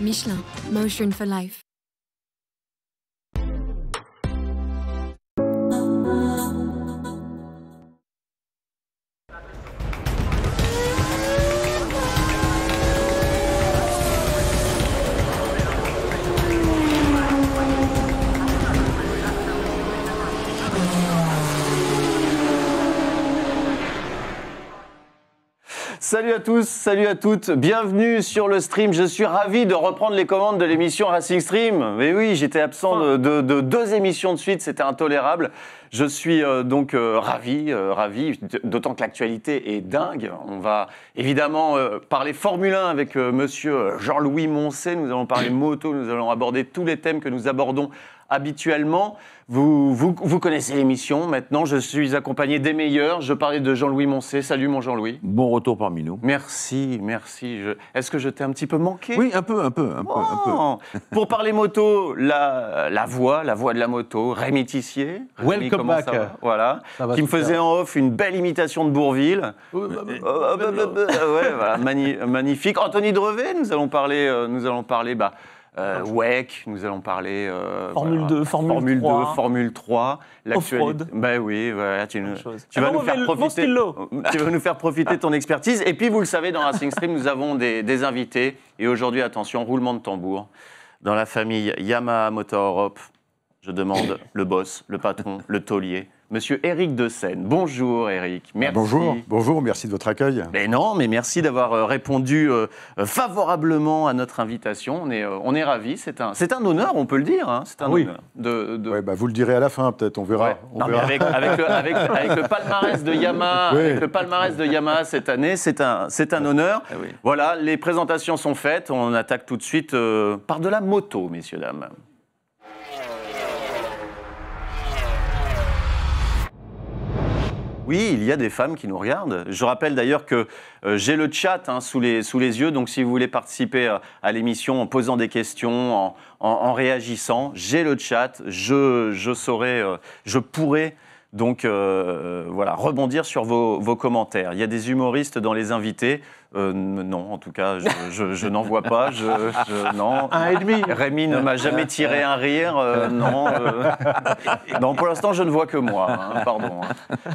Michelin, Motion for Life. Salut à tous, salut à toutes, bienvenue sur le stream. Je suis ravi de reprendre les commandes de l'émission Racing Stream. Mais oui, j'étais absent de 2 émissions de suite, c'était intolérable. Je suis donc ravi, d'autant que l'actualité est dingue. On va évidemment parler Formule 1 avec monsieur Jean-Louis Moncé. Nous allons parler moto, nous allons aborder tous les thèmes que nous abordons habituellement. Vous connaissez l'émission. Maintenant, je suis accompagné des meilleurs. Je parlais de Jean-Louis Moncé. Salut mon Jean-Louis. Bon retour parmi nous. Merci. Est-ce que je t'ai un petit peu manqué ? Oui, un peu. Pour parler moto, la voix de la moto, Rémi Tissier. Rémi, Welcome back. Voilà. Qui me faisait en off une belle imitation de Bourvil. Voilà, magnifique. Anthony Drevet, nous allons parler WEC, nous allons parler Formule 2, Formule 3. Formule 3, l'actualité. Ben oui, voilà, tu vas nous faire profiter de ton expertise. Et puis, vous le savez, dans Racing Stream, nous avons des invités. Et aujourd'hui, attention, roulement de tambour. Dans la famille Yamaha Motor Europe, je demande le boss, le patron, le taulier, Monsieur Éric de Seine. Bonjour Éric, merci. Bonjour, merci de votre accueil. Mais rémerci d'avoir répondu favorablement à notre invitation. On est ravis, c'est un honneur, on peut le dire. Hein. C'est un honneur. Ouais, vous le direz à la fin, peut-être, on verra. Ouais. Mais avec le palmarès de Yamaha, avec le palmarès de Yamaha cette année, c'est un honneur. Oui. Voilà, les présentations sont faites. On attaque tout de suite par de la moto, messieurs, dames. Oui, il y a des femmes qui nous regardent. Je rappelle d'ailleurs que j'ai le chat sous les yeux, donc si vous voulez participer à l'émission en posant des questions, en réagissant, j'ai le chat, je pourrai donc rebondir sur vos commentaires. Il y a des humoristes dans les invités. Non, en tout cas, je n'en vois pas. Non. 1,5. Rémi ne m'a jamais tiré un rire. Non. Non, pour l'instant, je ne vois que moi. Pardon.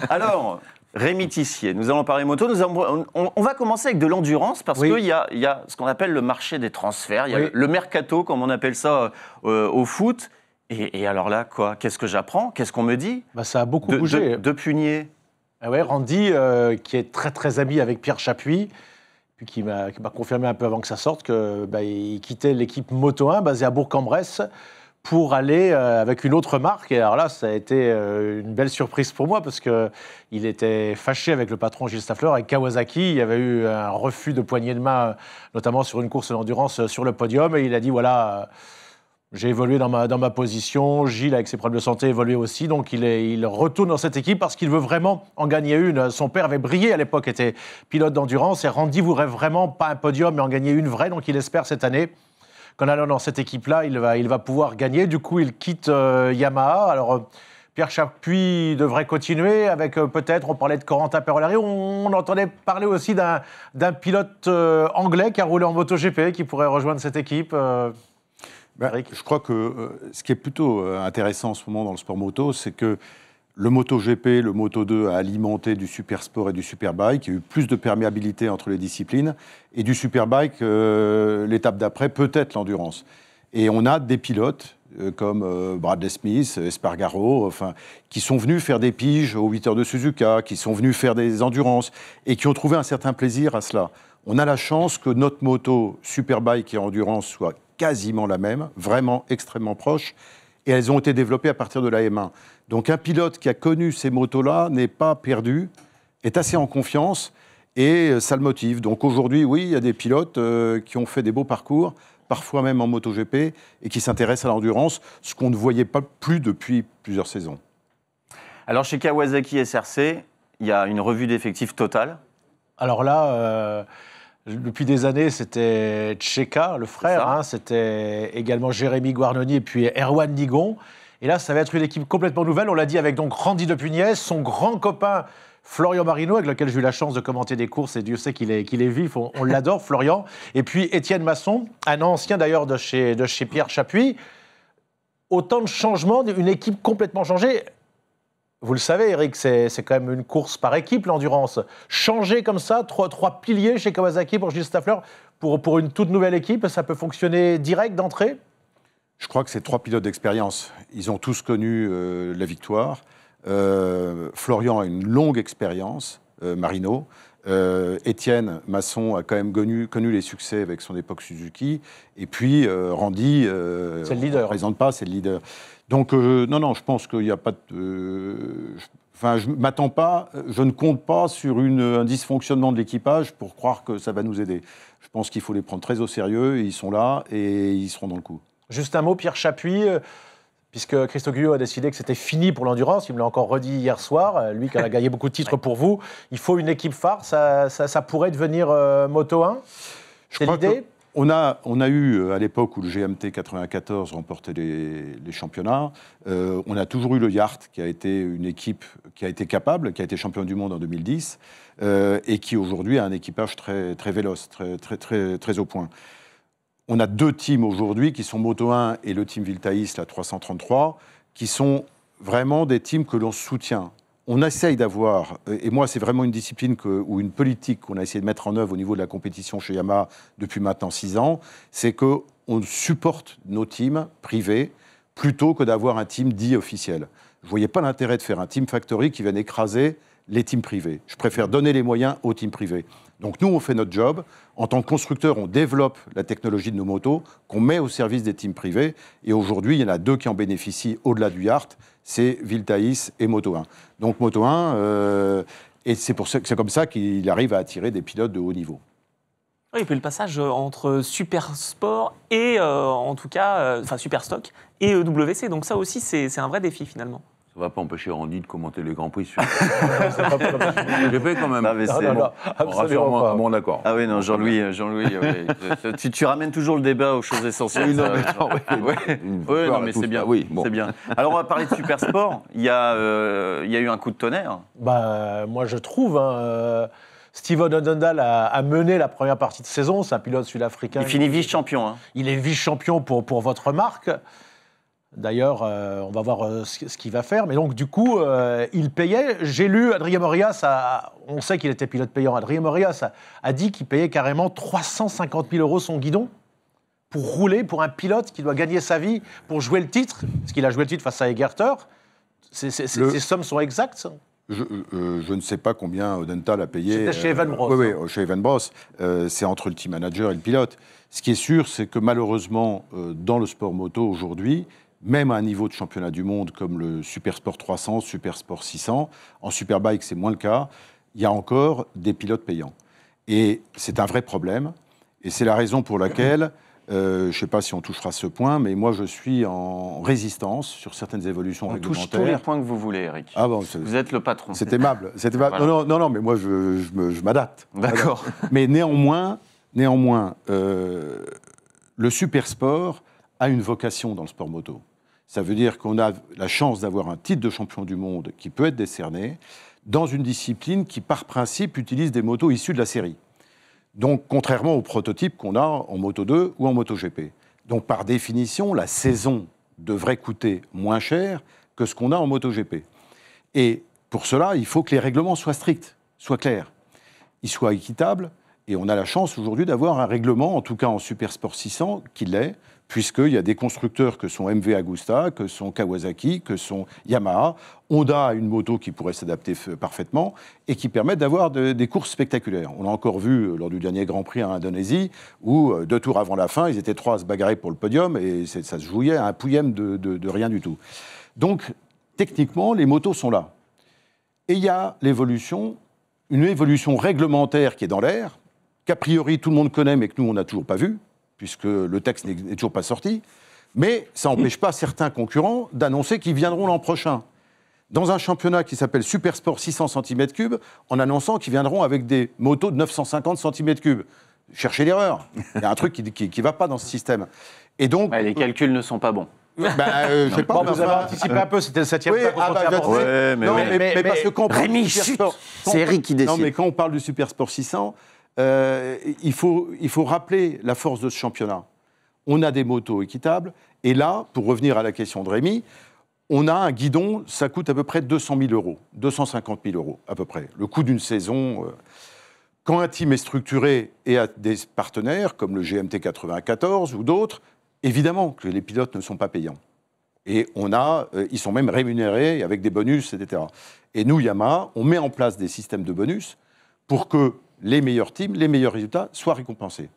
Alors, Rémi Tissier, nous allons parler moto. On va commencer avec de l'endurance parce qu'il y a ce qu'on appelle le marché des transferts. Il y a le mercato, comme on appelle ça au foot. Et alors là, quoi ? Qu'est-ce que j'apprends ? Qu'est-ce qu'on me dit ? Ça a beaucoup bougé. De Punier. Randy, qui est très très ami avec Pierre Chapuis, puis qui m'a confirmé un peu avant que ça sorte qu'il quittait l'équipe Moto 1 basée à Bourg-en-Bresse pour aller avec une autre marque. Et alors là, ça a été une belle surprise pour moi parce qu'il était fâché avec le patron Gilles Staffler, avec Kawasaki. Il y avait eu un refus de poignée de main, notamment sur une course d'endurance sur le podium. Et il a dit, voilà... J'ai évolué dans ma position, Gilles, avec ses problèmes de santé, évolué aussi, donc il retourne dans cette équipe parce qu'il veut vraiment en gagner une. Son père avait brillé à l'époque, était pilote d'endurance, et Randy voudrait vraiment pas un podium, mais en gagner une vraie, donc il espère cette année qu'en allant dans cette équipe-là, il va pouvoir gagner. Du coup, il quitte Yamaha. Alors, Pierre Chapuis devrait continuer avec peut-être, on parlait de Corentin Perolari, on entendait parler aussi d'un pilote anglais qui a roulé en MotoGP, qui pourrait rejoindre cette équipe. Je crois que ce qui est plutôt intéressant en ce moment dans le sport moto, c'est que le MotoGP, le Moto2 a alimenté du supersport et du superbike. Il y a eu plus de perméabilité entre les disciplines. Et du superbike, l'étape d'après, peut-être l'endurance. Et on a des pilotes comme Bradley Smith, Espargaro, qui sont venus faire des piges aux 8 heures de Suzuka, qui sont venus faire des endurances et qui ont trouvé un certain plaisir à cela. On a la chance que notre moto superbike et endurance soit quasiment la même, vraiment extrêmement proche, et elles ont été développées à partir de la M1. Donc un pilote qui a connu ces motos-là n'est pas perdu, est assez en confiance, et ça le motive. Donc aujourd'hui, oui, il y a des pilotes qui ont fait des beaux parcours, parfois même en MotoGP, et qui s'intéressent à l'endurance, ce qu'on ne voyait pas plus depuis plusieurs saisons. Alors chez Kawasaki SRC, il y a une revue d'effectifs totale. Alors là... Depuis des années, c'était Tcheka, le frère, c'était également Jérémy Guarnoni et puis Erwan Nigon. Et là, ça va être une équipe complètement nouvelle, on l'a dit, avec donc Randy de Pugnès, son grand copain Florian Marino, avec lequel j'ai eu la chance de commenter des courses, et Dieu sait qu'il est vif, on l'adore, Florian. Et puis Étienne Masson, un ancien d'ailleurs de chez Pierre Chapuis. Autant de changements, une équipe complètement changée. Vous le savez, Eric, c'est quand même une course par équipe, l'endurance. Changer comme ça, trois piliers chez Kawasaki pour Gilles Staffler, pour une toute nouvelle équipe, ça peut fonctionner direct d'entrée? Je crois que c'est 3 pilotes d'expérience. Ils ont tous connu la victoire. Florian a une longue expérience, Marino. Étienne Masson a quand même connu les succès avec son époque Suzuki. Et puis Randy, c'est le leader. Ne présente pas, c'est le leader. Donc non, je pense qu'il n'y a pas de... Enfin, je m'attends pas, je ne compte pas sur un dysfonctionnement de l'équipage pour croire que ça va nous aider. Je pense qu'il faut les prendre très au sérieux, ils sont là et ils seront dans le coup. Juste un mot, Pierre Chapuis, puisque Christo Guyot a décidé que c'était fini pour l'endurance, il me l'a encore redit hier soir, lui qui a gagné beaucoup de titres pour vous, il faut une équipe phare, ça pourrait devenir Moto 1? C'est l'idée? On a eu, à l'époque où le GMT 94 remportait les championnats, on a toujours eu le Yacht, qui a été une équipe qui a été capable, qui a été champion du monde en 2010, et qui aujourd'hui a un équipage très, très véloce, très au point. On a 2 teams aujourd'hui qui sont Moto 1 et le team Viltaïs, la 333, qui sont vraiment des teams que l'on soutient. On essaye d'avoir, et moi c'est vraiment une discipline ou une politique qu'on a essayé de mettre en œuvre au niveau de la compétition chez Yamaha depuis maintenant 6 ans, c'est qu'on supporte nos teams privés plutôt que d'avoir un team dit officiel. Je ne voyais pas l'intérêt de faire un team factory qui vienne écraser les teams privés. Je préfère donner les moyens aux teams privés. Donc nous, on fait notre job. En tant que constructeur, on développe la technologie de nos motos qu'on met au service des teams privés. Et aujourd'hui, il y en a 2 qui en bénéficient au-delà du Yacht, c'est Viltaïs et Moto 1. Donc Moto 1, et c'est comme ça qu'il arrive à attirer des pilotes de haut niveau. Oui, et puis le passage entre Super Sport et, en tout cas, Super Stock et EWC. Donc ça aussi, c'est un vrai défi finalement. Ça ne va pas empêcher Randy de commenter les Grands Prix sur GP quand même. Absolument pas. Bon, d'accord. Ah oui, non, Jean-Louis, tu ramènes toujours le débat aux choses essentielles. Oui, non, mais c'est bien. Oui, bon. C'est bien. Alors, on va parler de Super Sport. Il y a eu un coup de tonnerre. Moi, je trouve... Steven Odendal a mené la première partie de saison. C'est un pilote sud-africain. Il finit vice-champion. Hein. Il est vice-champion pour votre marque. D'ailleurs, on va voir ce qu'il va faire. Mais donc, du coup, il payait. J'ai lu, Adrien Morias, on sait qu'il était pilote payant. Adrien Morias a dit qu'il payait carrément 350 000 € son guidon pour rouler pour un pilote qui doit gagner sa vie pour jouer le titre. Parce qu'il a joué le titre face à Egerter. Ces sommes sont exactes. Je ne sais pas combien Odenthal a payé. C'était chez Evenbros. Oui, chez Evenbros. C'est entre le team manager et le pilote. Ce qui est sûr, c'est que malheureusement, dans le sport moto aujourd'hui, même à un niveau de championnat du monde comme le Super Sport 300, Super Sport 600, en Superbike, c'est moins le cas, il y a encore des pilotes payants. Et c'est un vrai problème. Et c'est la raison pour laquelle, je ne sais pas si on touchera ce point, mais moi je suis en résistance sur certaines évolutions réglementaires. On touche tous les points que vous voulez, Eric. Ah bon, vous êtes le patron. C'est aimable. Voilà. Non, mais moi je m'adapte. D'accord. Mais néanmoins, le Super Sport a une vocation dans le sport moto. Ça veut dire qu'on a la chance d'avoir un titre de champion du monde qui peut être décerné dans une discipline qui, par principe, utilise des motos issues de la série. Donc, contrairement aux prototypes qu'on a en Moto 2 ou en Moto GP. Donc, par définition, la saison devrait coûter moins cher que ce qu'on a en Moto GP. Et pour cela, il faut que les règlements soient stricts, soient clairs, ils soient équitables. Et on a la chance aujourd'hui d'avoir un règlement, en tout cas en Super Sport 600, qui l'est, puisqu'il y a des constructeurs que sont MV Agusta, que sont Kawasaki, que sont Yamaha. Honda a une moto qui pourrait s'adapter parfaitement et qui permettent d'avoir des courses spectaculaires. On l'a encore vu lors du dernier Grand Prix en Indonésie, où 2 tours avant la fin, ils étaient 3 à se bagarrer pour le podium et ça se jouait à un pouillem de rien du tout. Donc, techniquement, les motos sont là. Et il y a une évolution réglementaire qui est dans l'air, qu'a priori tout le monde connaît, mais que nous, on n'a toujours pas vu, puisque le texte n'est toujours pas sorti. Mais ça n'empêche pas certains concurrents d'annoncer qu'ils viendront l'an prochain, dans un championnat qui s'appelle Super Sport 600 cm3, en annonçant qu'ils viendront avec des motos de 950 cm3. Cherchez l'erreur. Il y a un truc qui ne va pas dans ce système. Et donc, les calculs ne sont pas bons. Je sais pas. Bon, mais vous avez enfin, anticipé un peu, c'était le 7e oui, temps qu'on comptait aborder. Ouais, mais non, oui. mais parce que quand on parle Rémi, du Super chut, Sport- c'est Eric qui décide. Non, mais quand on parle du Super Sport 600, il faut rappeler la force de ce championnat. On a des motos équitables, et là, pour revenir à la question de Rémi, on a un guidon, ça coûte à peu près 200 000 euros, 250 000 euros à peu près, le coût d'une saison. Quand un team est structuré et a des partenaires, comme le GMT 94 ou d'autres, évidemment que les pilotes ne sont pas payants. Et ils sont même rémunérés avec des bonus, etc. Et nous, Yamaha, on met en place des systèmes de bonus pour que les meilleurs teams, les meilleurs résultats soient récompensés.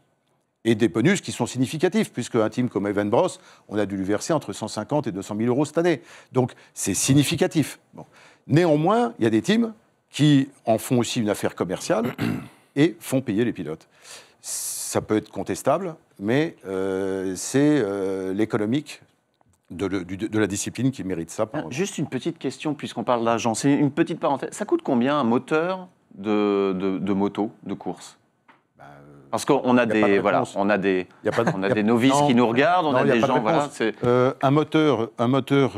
Et des bonus qui sont significatifs, puisque un team comme Evan Bros, on a dû lui verser entre 150 et 200 000 euros cette année. Donc, c'est significatif. Bon. Néanmoins, il y a des teams qui en font aussi une affaire commerciale et font payer les pilotes. Ça peut être contestable, mais c'est l'économique de la discipline qui mérite ça. Juste une petite question, puisqu'on parle d'argent. C'est une petite parenthèse. Ça coûte combien un moteur de moto, de course? Parce qu'on a des novices qui nous regardent, on a des gens, voilà. Un moteur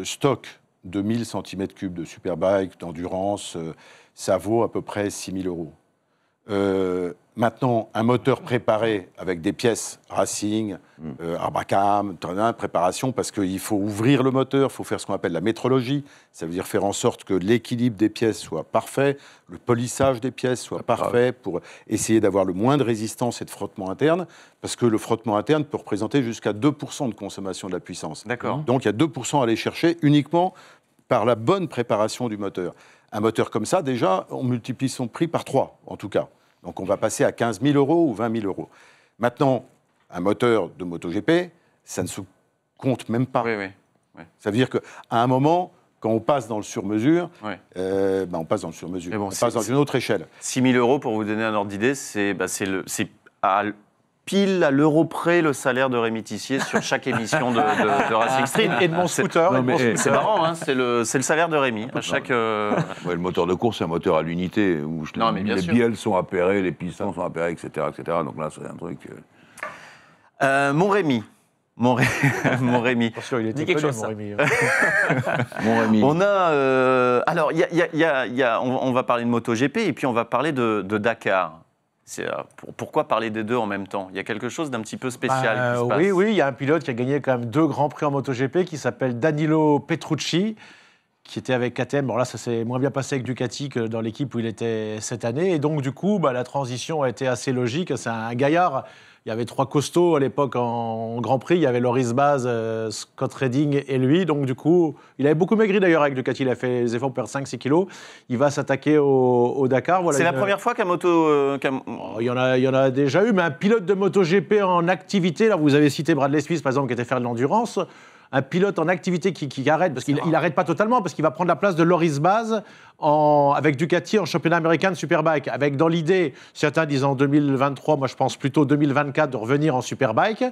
stock de 1000 cm3 de Superbike, d'endurance, ça vaut à peu près 6 000 euros. Maintenant, un moteur préparé avec des pièces racing, Arbacam, préparation, parce qu'il faut ouvrir le moteur, il faut faire ce qu'on appelle la métrologie, ça veut dire faire en sorte que l'équilibre des pièces soit parfait, le polissage des pièces soit parfait, pour essayer d'avoir le moins de résistance et de frottement interne, parce que le frottement interne peut représenter jusqu'à 2% de consommation de la puissance. D'accord. Donc il y a 2% à aller chercher uniquement par la bonne préparation du moteur. Un moteur comme ça, déjà, on multiplie son prix par 3, en tout cas. Donc on va passer à 15 000 euros ou 20 000 euros. Maintenant, un moteur de MotoGP, ça ne se compte même pas. Oui. Ça veut dire qu'à un moment, quand on passe dans le sur-mesure, Ouais. on passe dans le sur-mesure. Mais bon, on passe dans une autre échelle. 6 000 euros, pour vous donner un ordre d'idée, c'est pile à l'euro près le salaire de Rémi Tissier sur chaque émission de Racing Stream. Et de mon scooter. Non, mais, C'est marrant, hein, c'est le salaire de Rémi. À chaque, ouais, le moteur de course, c'est un moteur à l'unité, où Non, mais bien les sûr. bielles sont appairées, les pistons sont appairés, etc., etc. Donc là, c'est un truc... mon Rémi. Mon Rémi. Attention, il est Dis quelque étonné, chose, mon ça. Rémi. Mon Rémi. On a... alors, on va parler de MotoGP et puis on va parler de Dakar. Pourquoi parler des deux en même temps? Il y a quelque chose d'un petit peu spécial qui se passe. Oui, il y a un pilote qui a gagné quand même 2 grands prix en MotoGP qui s'appelle Danilo Petrucci, qui était avec KTM. Bon là, ça s'est moins bien passé avec Ducati que dans l'équipe où il était cette année. Et donc, du coup, la transition a été assez logique. C'est un gaillard. Il y avait 3 costauds à l'époque en Grand Prix. Il y avait Loris Baz, Scott Redding et lui. Donc, du coup, il avait beaucoup maigri d'ailleurs avec Ducati. Il a fait les efforts pour perdre 5-6 kilos. Il va s'attaquer au Dakar. Voilà, C'est la première fois qu'un moto... Oh, il y en a déjà eu, mais un pilote de MotoGP en activité, là vous avez cité Bradley Smith par exemple qui était faire de l'endurance, un pilote en activité qui arrête, parce qu'il n'arrête pas totalement, parce qu'il va prendre la place de Loris Baz avec Ducati en championnat américain de Superbike, avec dans l'idée, certains disent en 2023, moi je pense plutôt 2024 de revenir en Superbike.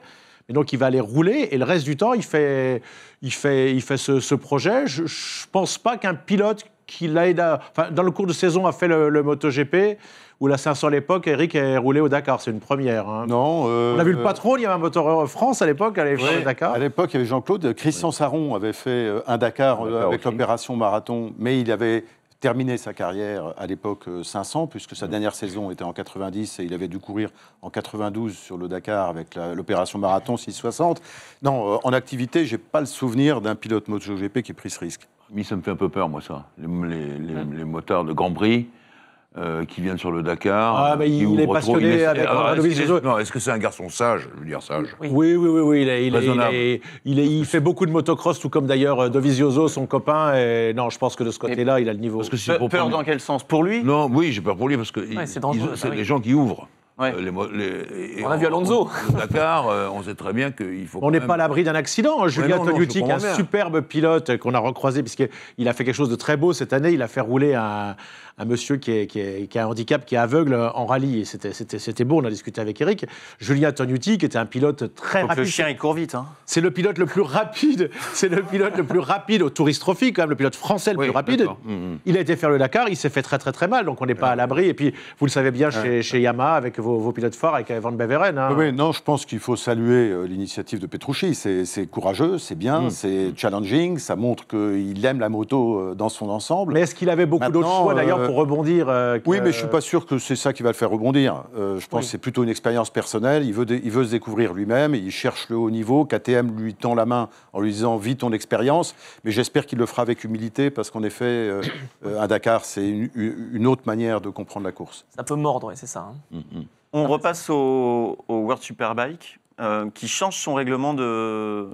Mais donc il va aller rouler et le reste du temps il fait ce projet. Je pense pas qu'un pilote qui dans le cours de saison a fait le MotoGP ou la 500 à l'époque, Eric est roulé au Dakar, c'est une première. Hein. Non. On a vu le patron, il y avait un moteur France à l'époque, allait faire le Dakar. À l'époque, il y avait Jean-Claude. Christian Saron avait fait un Dakar avec aussi. l'opération Marathon, mais il avait terminé sa carrière à l'époque 500, puisque sa dernière saison était en 90 et il avait dû courir en 92 sur le Dakar avec l'opération Marathon 660. Non, en activité, j'ai pas le souvenir d'un pilote MotoGP qui ait pris ce risque. Mais ça me fait un peu peur, moi, ça. Les motards de Grand Prix qui viennent sur le Dakar. Ah, mais il est passionné avec Dovizioso. Non, est-ce que c'est un garçon sage? Je veux dire sage. Oui. Raisonnable. Il fait beaucoup de motocross, tout comme d'ailleurs Dovizioso, son copain. Et non, je pense que de ce côté-là, il a le niveau. Parce que c'est pour Peur prendre- dans quel sens? Pour lui? Non, oui, j'ai peur pour lui parce que c'est dangereux, c'est oui. les gens qui ouvrent. Ouais. Et On a vu Alonso. Le Dakar, on sait très bien qu'il faut. On n'est pas à l'abri d'un accident. Julien non, Togliatti, je qui est un comprends bien. superbe pilote qu'on a recroisé, puisqu'il a fait quelque chose de très beau cette année. Il a fait rouler un un monsieur qui a un handicap, qui est aveugle en rallye. Et c'était beau, on a discuté avec Eric. Julien Tognuti, qui était un pilote très Donc rapide. le chien, il court vite. Hein. C'est le pilote le plus rapide. C'est le pilote le plus rapide au Tourist Trophy, quand même, le pilote français le plus rapide. Il a été faire le Dakar, il s'est fait très très très mal, donc on n'est pas à l'abri. Et puis, vous le savez bien, chez Yamaha, avec vos pilotes forts, avec Van Beveren. Hein. Oui, non, je pense qu'il faut saluer l'initiative de Petrucci. C'est courageux, c'est bien, c'est challenging, ça montre qu'il aime la moto dans son ensemble. Mais est-ce qu'il avait beaucoup d'autres choix, d'ailleurs, pour rebondir Oui, mais je ne suis pas sûr que c'est ça qui va le faire rebondir. Je pense que c'est plutôt une expérience personnelle. Il veut se découvrir lui-même, il cherche le haut niveau. KTM lui tend la main en lui disant « vis ton expérience ». Mais j'espère qu'il le fera avec humilité, parce qu'en effet, un Dakar, c'est une autre manière de comprendre la course. Ça peut mordre, ouais, c'est ça. Hein. On repasse au World Superbike, qui change son règlement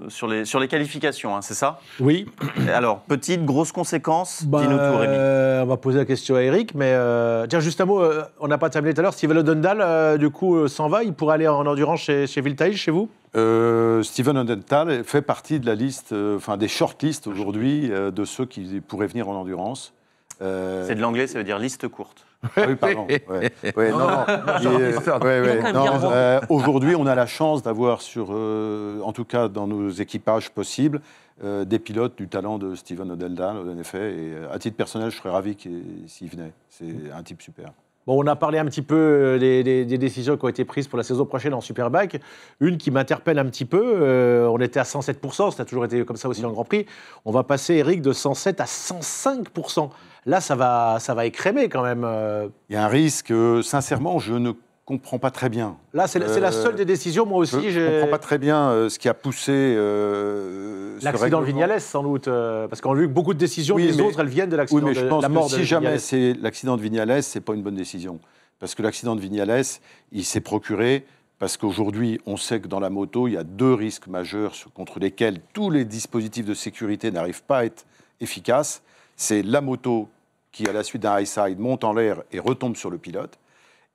sur les qualifications, hein, c'est ça? Oui. Alors, petite, grosse conséquence, dis-nous tout, Rémi. On va poser la question à Eric, mais tiens, juste un mot, on n'a pas terminé tout à l'heure. Steven Odendal, du coup, s'en va, il pourrait aller en endurance chez Viltaï, chez vous? Steven Odendal fait partie de la liste, des shortlists aujourd'hui, de ceux qui pourraient venir en endurance. C'est de l'anglais, ça veut dire liste courte. Ah oui, pardon. Aujourd'hui, on a la chance d'avoir en tout cas dans nos équipages possibles, des pilotes du talent de Steven Odendal, en effet. Et à titre personnel, je serais ravi s'il venait. C'est un type super. Bon, on a parlé un petit peu des décisions qui ont été prises pour la saison prochaine en Superbike. Une qui m'interpelle un petit peu, on était à 107%, ça a toujours été comme ça aussi en Grand Prix. On va passer, Eric, de 107 à 105%. Là, ça va écrémer quand même. Il y a un risque, sincèrement, je ne comprends pas très bien. Là, c'est la seule des décisions, moi aussi. Je ne comprends pas très bien ce qui a poussé l'accident de Vignales, sans doute. Parce qu'on a vu que beaucoup de décisions, les autres, elles viennent de l'accident de Vignales. la mort de si jamais Vignales. c'est l'accident de Vignales, ce n'est pas une bonne décision. Parce que l'accident de Vignales, il s'est procuré parce qu'aujourd'hui, on sait que dans la moto, il y a 2 risques majeurs contre lesquels tous les dispositifs de sécurité n'arrivent pas à être efficaces. C'est la moto qui, à la suite d'un high side, monte en l'air et retombe sur le pilote,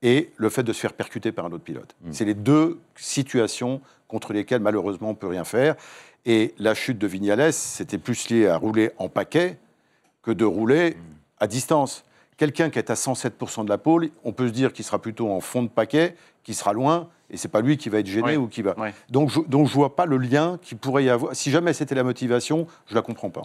et le fait de se faire percuter par un autre pilote. C'est les 2 situations contre lesquelles, malheureusement, on ne peut rien faire. Et la chute de Vignales, c'était plus lié à rouler en paquet que de rouler à distance. Quelqu'un qui est à 107% de la pole, on peut se dire qu'il sera plutôt en fond de paquet, qu'il sera loin, et c'est pas lui qui va être gêné ou qui va... Donc je vois pas le lien qu'il pourrait y avoir. Si jamais c'était la motivation, je la comprends pas.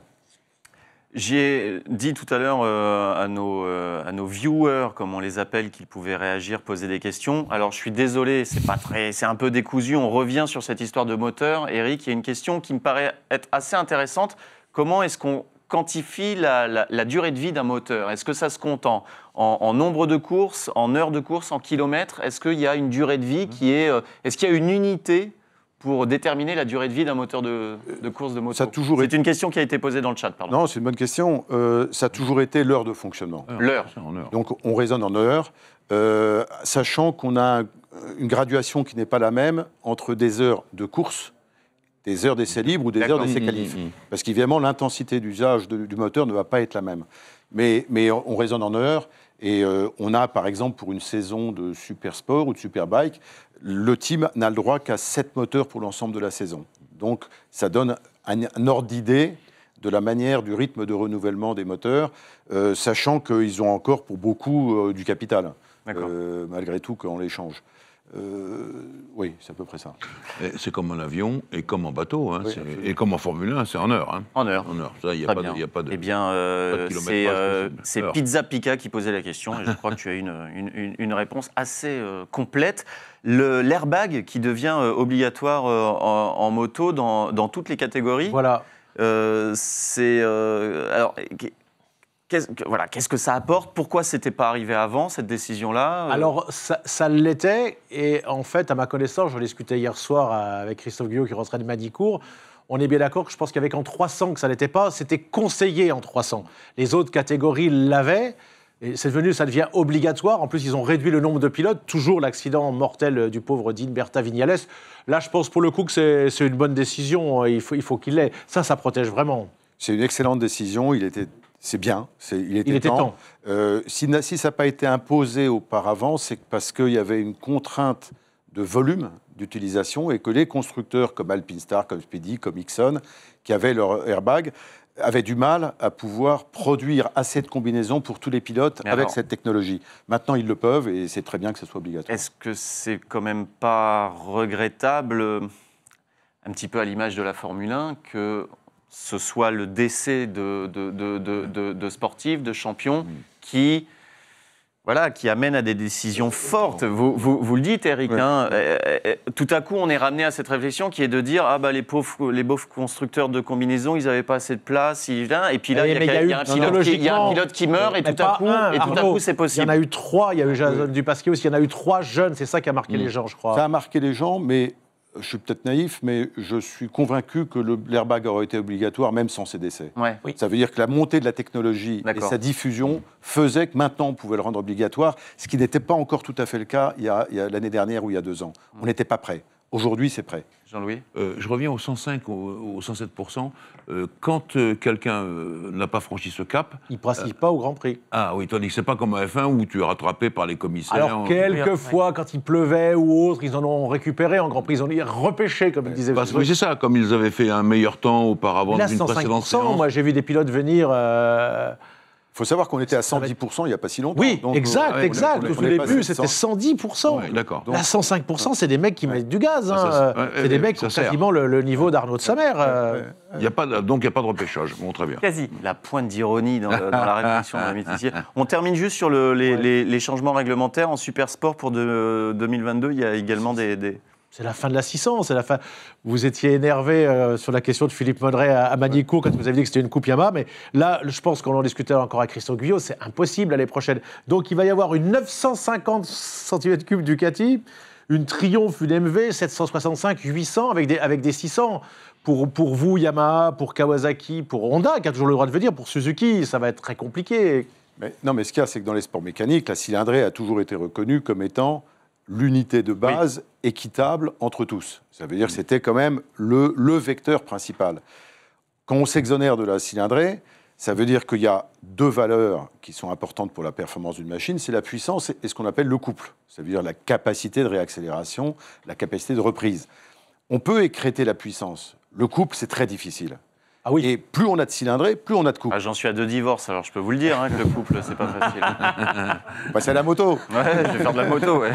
J'ai dit tout à l'heure à nos viewers, comme on les appelle, qu'ils pouvaient réagir, poser des questions. Alors, je suis désolé, c'est un peu décousu. On revient sur cette histoire de moteur. Eric, il y a une question qui me paraît être assez intéressante. Comment est-ce qu'on quantifie la durée de vie d'un moteur? Est-ce que ça se compte en nombre de courses, en heures de course, en kilomètres? Est-ce qu'il y a une durée de vie qui est... Est-ce qu'il y a une unité pour déterminer la durée de vie d'un moteur de course de moto? C'est une question qui a été posée dans le chat, pardon. Non, c'est une bonne question. Ça a toujours été l'heure de fonctionnement. L'heure. Donc on raisonne en heures, sachant qu'on a une graduation qui n'est pas la même entre des heures de course, des heures d'essai libre ou des heures d'essai qualif. Parce qu'évidemment, l'intensité d'usage du moteur ne va pas être la même. Mais on raisonne en heures, et on a, par exemple, pour une saison de super sport ou de superbike, le team n'a le droit qu'à 7 moteurs pour l'ensemble de la saison. Donc, ça donne un ordre d'idée de la manière, du rythme de renouvellement des moteurs, sachant qu'ils ont encore, pour beaucoup, du capital, malgré tout, qu'on les change. Oui, c'est à peu près ça. C'est comme en avion et comme en bateau, hein, et comme en Formule 1, c'est en heure. Hein. En heure. Ça, il n'y a pas de... Eh bien, c'est Pizza Pika qui posait la question, et je crois que tu as une réponse assez complète. L'airbag qui devient obligatoire en moto dans toutes les catégories. Voilà. Alors, qu'est-ce que ça apporte? Pourquoi c'était pas arrivé avant, cette décision-là? Alors, ça l'était, et en fait, à ma connaissance, j'en discutais hier soir avec Christophe Guyot qui rentrait de Madicourt. On est bien d'accord que je pense qu'il y avait qu'en 300 que ça n'était pas, c'était conseillé en 300. Les autres catégories l'avaient, et ça devient obligatoire. En plus, ils ont réduit le nombre de pilotes. Toujours l'accident mortel du pauvre Dean Berta Vignales. Là, je pense pour le coup que c'est une bonne décision. Il faut qu'il l'ait. Ça protège vraiment. C'est une excellente décision. C'est bien. Il était temps. Si ça n'a pas été imposé auparavant, c'est parce qu'il y avait une contrainte de volume d'utilisation et que les constructeurs comme Alpine Star, comme Speedy, comme Ixon, qui avaient leur airbag, avait du mal à pouvoir produire assez de combinaisons pour tous les pilotes Mais avec alors, cette technologie. Maintenant, ils le peuvent et c'est très bien que ce soit obligatoire. Est-ce que c'est quand même pas regrettable, un petit peu à l'image de la Formule 1, que ce soit le décès de sportifs, de champions, qui amène à des décisions fortes. Vous le dites, Eric. Ouais. Hein, tout à coup, on est ramené à cette réflexion qui est de dire les pauvres constructeurs de combinaisons, ils n'avaient pas assez de place. Et puis là, il y a un pilote qui meurt et tout à coup, c'est possible. Il y en a eu 3. Il y a eu Jason Dupasquier aussi. Il y en a eu 3 jeunes. C'est ça qui a marqué les gens, je crois. Ça a marqué les gens, mais je suis peut-être naïf, mais je suis convaincu que l'airbag aurait été obligatoire même sans ces décès. Ouais. Oui. Ça veut dire que la montée de la technologie et sa diffusion faisait que maintenant on pouvait le rendre obligatoire, ce qui n'était pas encore tout à fait le cas il y a l'année dernière ou il y a 2 ans. On n'était pas prêt. Aujourd'hui, c'est prêt. Jean-Louis ? Je reviens au 105, au 107%. Quand quelqu'un n'a pas franchi ce cap... Il ne participe pas au Grand Prix. Ah oui, tandis que c'est pas comme à F1 où tu es rattrapé par les commissaires. Alors, quelquefois, quand il pleuvait ou autre, ils en ont récupéré en Grand Prix. Ils ont repêché, comme ils disaient. Parce que c'est ça, comme ils avaient fait un meilleur temps auparavant Là, d'une précédente 105%, séance. moi, j'ai vu des pilotes venir... Il faut savoir qu'on était à 110% il n'y a pas si longtemps. Oui, Donc, exact. Au tout début, c'était 100. 110%. Ouais, d'accord. Là, 105%, c'est des mecs qui mettent du gaz. C'est des mecs qui ont ça sert. quasiment le niveau d'Arnaud de sa mère. Donc il n'y a pas de repêchage. Bon, très bien. Quasi. La pointe d'ironie dans la réflexion de Rémi Tissier. On termine juste sur les changements réglementaires en Supersport pour 2022. Il y a également des... C'est la fin de la 600, c'est la fin. Vous étiez énervé sur la question de Philippe Modret à Manicourt quand vous avez dit que c'était une coupe Yamaha, mais là, je pense qu'on en discutait encore avec Christophe Guyot, c'est impossible l'année prochaine. Donc il va y avoir une 950 cm3 Ducati, une Triumph, une MV, 765, 800 avec des 600. Pour vous, Yamaha, pour Kawasaki, pour Honda, qui a toujours le droit de venir, pour Suzuki, ça va être très compliqué. Mais ce qu'il y a, c'est que dans les sports mécaniques, la cylindrée a toujours été reconnue comme étant l'unité de base équitable entre tous. Ça veut dire que c'était quand même le vecteur principal. Quand on s'exonère de la cylindrée, ça veut dire qu'il y a 2 valeurs qui sont importantes pour la performance d'une machine, c'est la puissance et ce qu'on appelle le couple. Ça veut dire la capacité de réaccélération, la capacité de reprise. On peut écréter la puissance. Le couple, c'est très difficile. Ah oui. Et plus on a de cylindrée, plus on a de couple. J'en suis à 2 divorces, alors je peux vous le dire, que le couple, c'est pas facile. On passe à la moto. Ouais, je vais faire de la moto, ouais.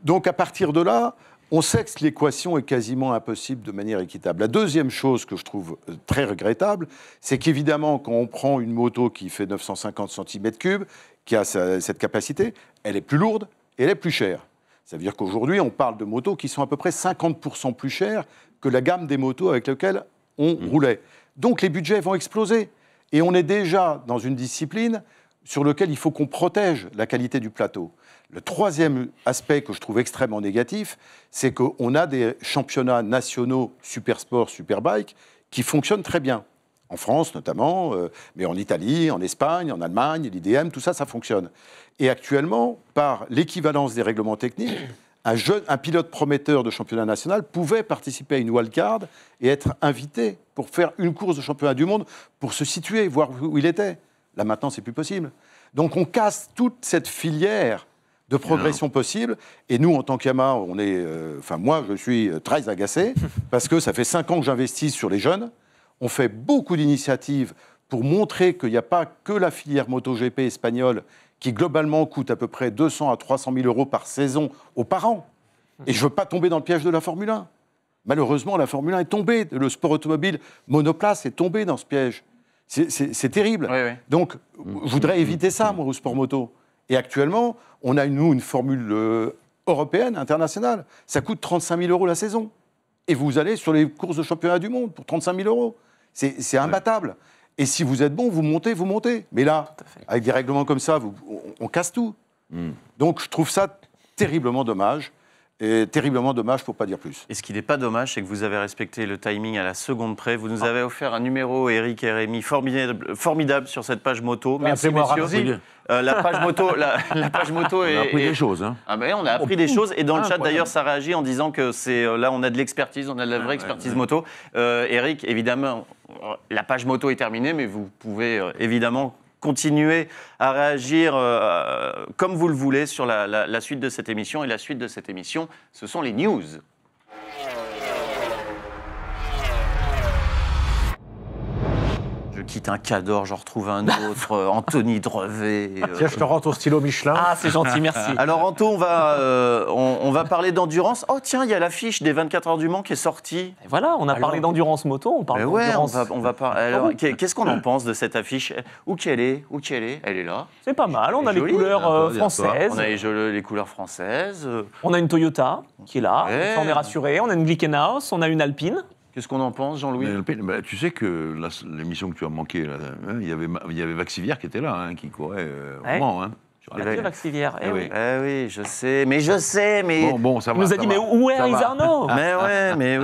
Donc à partir de là, on sait que l'équation est quasiment impossible de manière équitable. La deuxième chose que je trouve très regrettable, c'est qu'évidemment, quand on prend une moto qui fait 950 cm3, qui a cette capacité, elle est plus lourde et elle est plus chère. Ça veut dire qu'aujourd'hui, on parle de motos qui sont à peu près 50% plus chères que la gamme des motos avec lesquelles on roulait. Donc les budgets vont exploser. Et on est déjà dans une discipline sur laquelle il faut qu'on protège la qualité du plateau. Le troisième aspect que je trouve extrêmement négatif, c'est qu'on a des championnats nationaux Supersport, Superbike qui fonctionnent très bien. En France notamment, mais en Italie, en Espagne, en Allemagne, l'IDM, tout ça, ça fonctionne. Et actuellement, par l'équivalence des règlements techniques, un pilote prometteur de championnat national pouvait participer à une wildcard et être invité pour faire une course de championnat du monde pour se situer, voir où il était. Là, maintenant, c'est plus possible. Donc, on casse toute cette filière de progression possible. Et nous, en tant qu'Yamaha, moi, je suis très agacé parce que ça fait 5 ans que j'investis sur les jeunes. On fait beaucoup d'initiatives pour montrer qu'il n'y a pas que la filière MotoGP espagnole qui globalement coûte à peu près 200 à 300 000 euros par saison aux parents. Et je ne veux pas tomber dans le piège de la Formule 1. Malheureusement, la Formule 1 est tombée. Le sport automobile monoplace est tombé dans ce piège. C'est terrible. Oui. Donc, je voudrais éviter ça, moi, au sport moto. Et actuellement, on a, nous, une formule européenne, internationale. Ça coûte 35 000 euros la saison. Et vous allez sur les courses de championnat du monde pour 35 000 euros. C'est imbattable. Et si vous êtes bon, vous montez. Mais là, avec des règlements comme ça, on casse tout. Donc, je trouve ça terriblement dommage. Et terriblement dommage, pour ne pas dire plus. Et ce qui n'est pas dommage, c'est que vous avez respecté le timing à la seconde près. Vous nous avez offert un numéro, Eric et Rémi, formidable sur cette page moto. Merci, messieurs. La page moto, la page moto on a appris des choses. Hein. On a appris des choses. Et dans le chat, d'ailleurs, ça réagit en disant que là, on a de l'expertise, on a de la vraie expertise moto. Eric, évidemment, la page moto est terminée, mais vous pouvez évidemment continuez à réagir comme vous le voulez sur la suite de cette émission. Et la suite de cette émission, ce sont les news. quitte un Cador, j'en retrouve un autre, Anthony Drevet. Tiens, je te rends ton stylo Michelin. Ah, c'est gentil, merci. Alors Anto, on va parler d'endurance. Oh tiens, il y a l'affiche des 24 heures du Mans qui est sortie. Et voilà, on a parlé d'endurance moto, on parle Ben ouais, d'endurance. on va parler. Alors, qu'est-ce qu'on en pense de cette affiche? Où qu'elle est? Elle est là. C'est pas mal, on a C'est les joli. couleurs françaises. On a les couleurs françaises. On a une Toyota qui est là, Ouais. on est rassuré. On a une Glickenhaus, on a une Alpine. Qu'est-ce qu'on en pense, Jean-Louis? Mais tu sais que l'émission que tu as manquée, là, hein, il y avait Vaxivière qui était là, hein, qui courait vraiment. Hein, sur la Mathieu tête. Vaxivière, Eh oui. Oui, je sais, mais Bon, ça il va. nous a ça dit, va. mais où est Ça va. Arnaud? Mais ouais, mais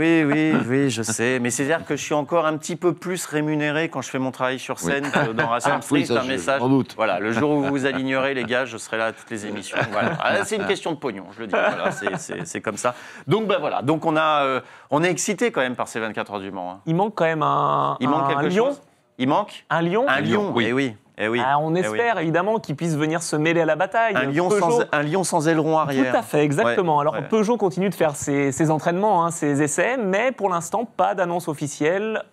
oui, je sais. Mais c'est-à-dire que je suis encore un petit peu plus rémunéré quand je fais mon travail sur scène que dans Racing Stream. oui, ça, C'est un message. sans doute. Voilà, le jour où vous vous alignerez, les gars, je serai là à toutes les émissions. Voilà. Ah, c'est une question de pognon, je le dis. Voilà, c'est comme ça. Donc, ben voilà. Donc, on est excité quand même par ces 24 heures du Mans. Hein. Il manque quand même un quelque lion. chose. Il manque Un lion. un lion. oui. Eh oui. Eh oui. Ah, on Eh espère évidemment qu'il puisse venir se mêler à la bataille. oui. Peugeot- Un lion sans aileron arrière. Tout à fait, exactement. Ouais, Alors ouais. Peugeot continue de faire ses entraînements, ses essais, mais pour l'instant, pas d'annonce officielle.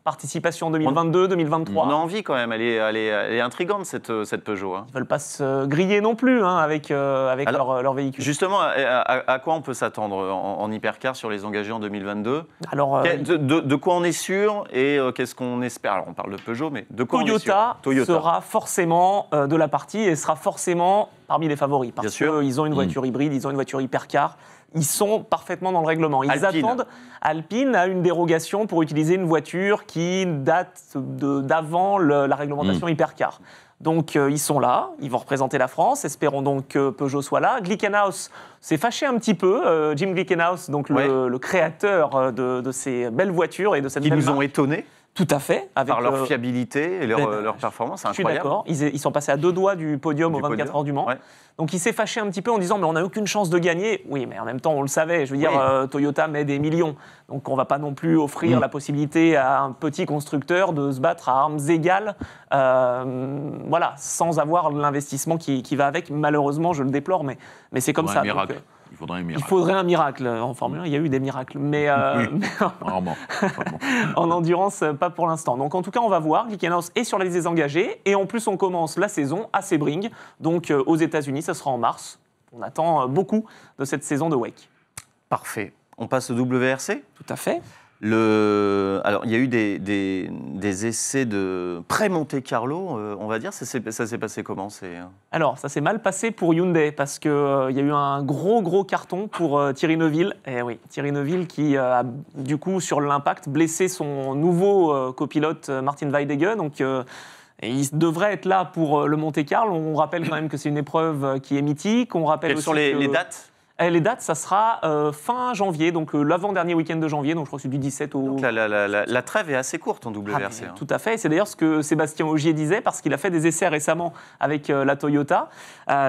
Participation 2022, 2023. On a envie quand même. Elle est intrigante cette Peugeot. Hein. Ils ne veulent pas se griller non plus avec Alors, leur véhicule. Justement, à quoi on peut s'attendre en hypercar sur les engagés en 2022? Alors, De quoi on est sûr et qu'est-ce qu'on espère? Alors, on parle de Peugeot, mais de quoi on est sûr? Toyota sera forcément de la partie et sera forcément parmi les favoris. Bien Parce sûr. qu'ils ont une voiture hybride, ils ont une voiture hypercar. Ils sont parfaitement dans le règlement. Ils Alpine. attendent. Alpine a une dérogation pour utiliser une voiture qui date d'avant la réglementation hypercar. Donc ils sont là, ils vont représenter la France. Espérons donc que Peugeot soit là. Glickenhaus s'est fâché un petit peu. Jim Glickenhaus, donc le créateur de ces belles voitures et de cette Qui belle nous ont marque. étonnés Tout à fait. Avec par leur fiabilité et leur performance. C'est je suis incroyable. d'accord. Ils sont passés à 2 doigts du podium Du aux 24 podium. heures du Mans. Ouais. Donc il s'est fâché un petit peu en disant mais on n'a aucune chance de gagner. Oui, mais en même temps on le savait. Je veux dire, Toyota met des millions. Donc on ne va pas non plus offrir la possibilité à un petit constructeur de se battre à armes égales, voilà, sans avoir l'investissement qui va avec. Malheureusement, je le déplore, mais c'est comme ça. Un miracle. Donc, Il faudrait un il miracle. faudrait un miracle. En Formule 1, il y a eu des miracles. Mais, mais Rarement. en endurance, pas pour l'instant. Donc en tout cas, on va voir. Glickenhaus est sur la liste des engagés. Et en plus, on commence la saison à Sebring. Donc aux États-Unis, ça sera en mars. On attend beaucoup de cette saison de WEC. Parfait. On passe au WRC. Tout à fait. Alors, il y a eu des essais de pré-Monte Carlo, on va dire. Ça s'est passé comment? Alors, ça s'est mal passé pour Hyundai parce qu'il y a eu un gros carton pour Thierry Neuville. Et oui, Thierry Neuville qui a, du coup, sur l'impact, blessé son nouveau copilote Martin Weidegger. Donc, et il devrait être là pour le Monte-Carlo. On rappelle quand même que c'est une épreuve qui est mythique. On rappelle Quelles aussi sont les dates? Les dates, ça sera fin janvier, donc l'avant-dernier week-end de janvier, donc je crois que c'est du 17 au... Donc la trêve est assez courte en WRC. Ah, mais tout à fait, et c'est d'ailleurs ce que Sébastien Ogier disait, parce qu'il a fait des essais récemment avec la Toyota.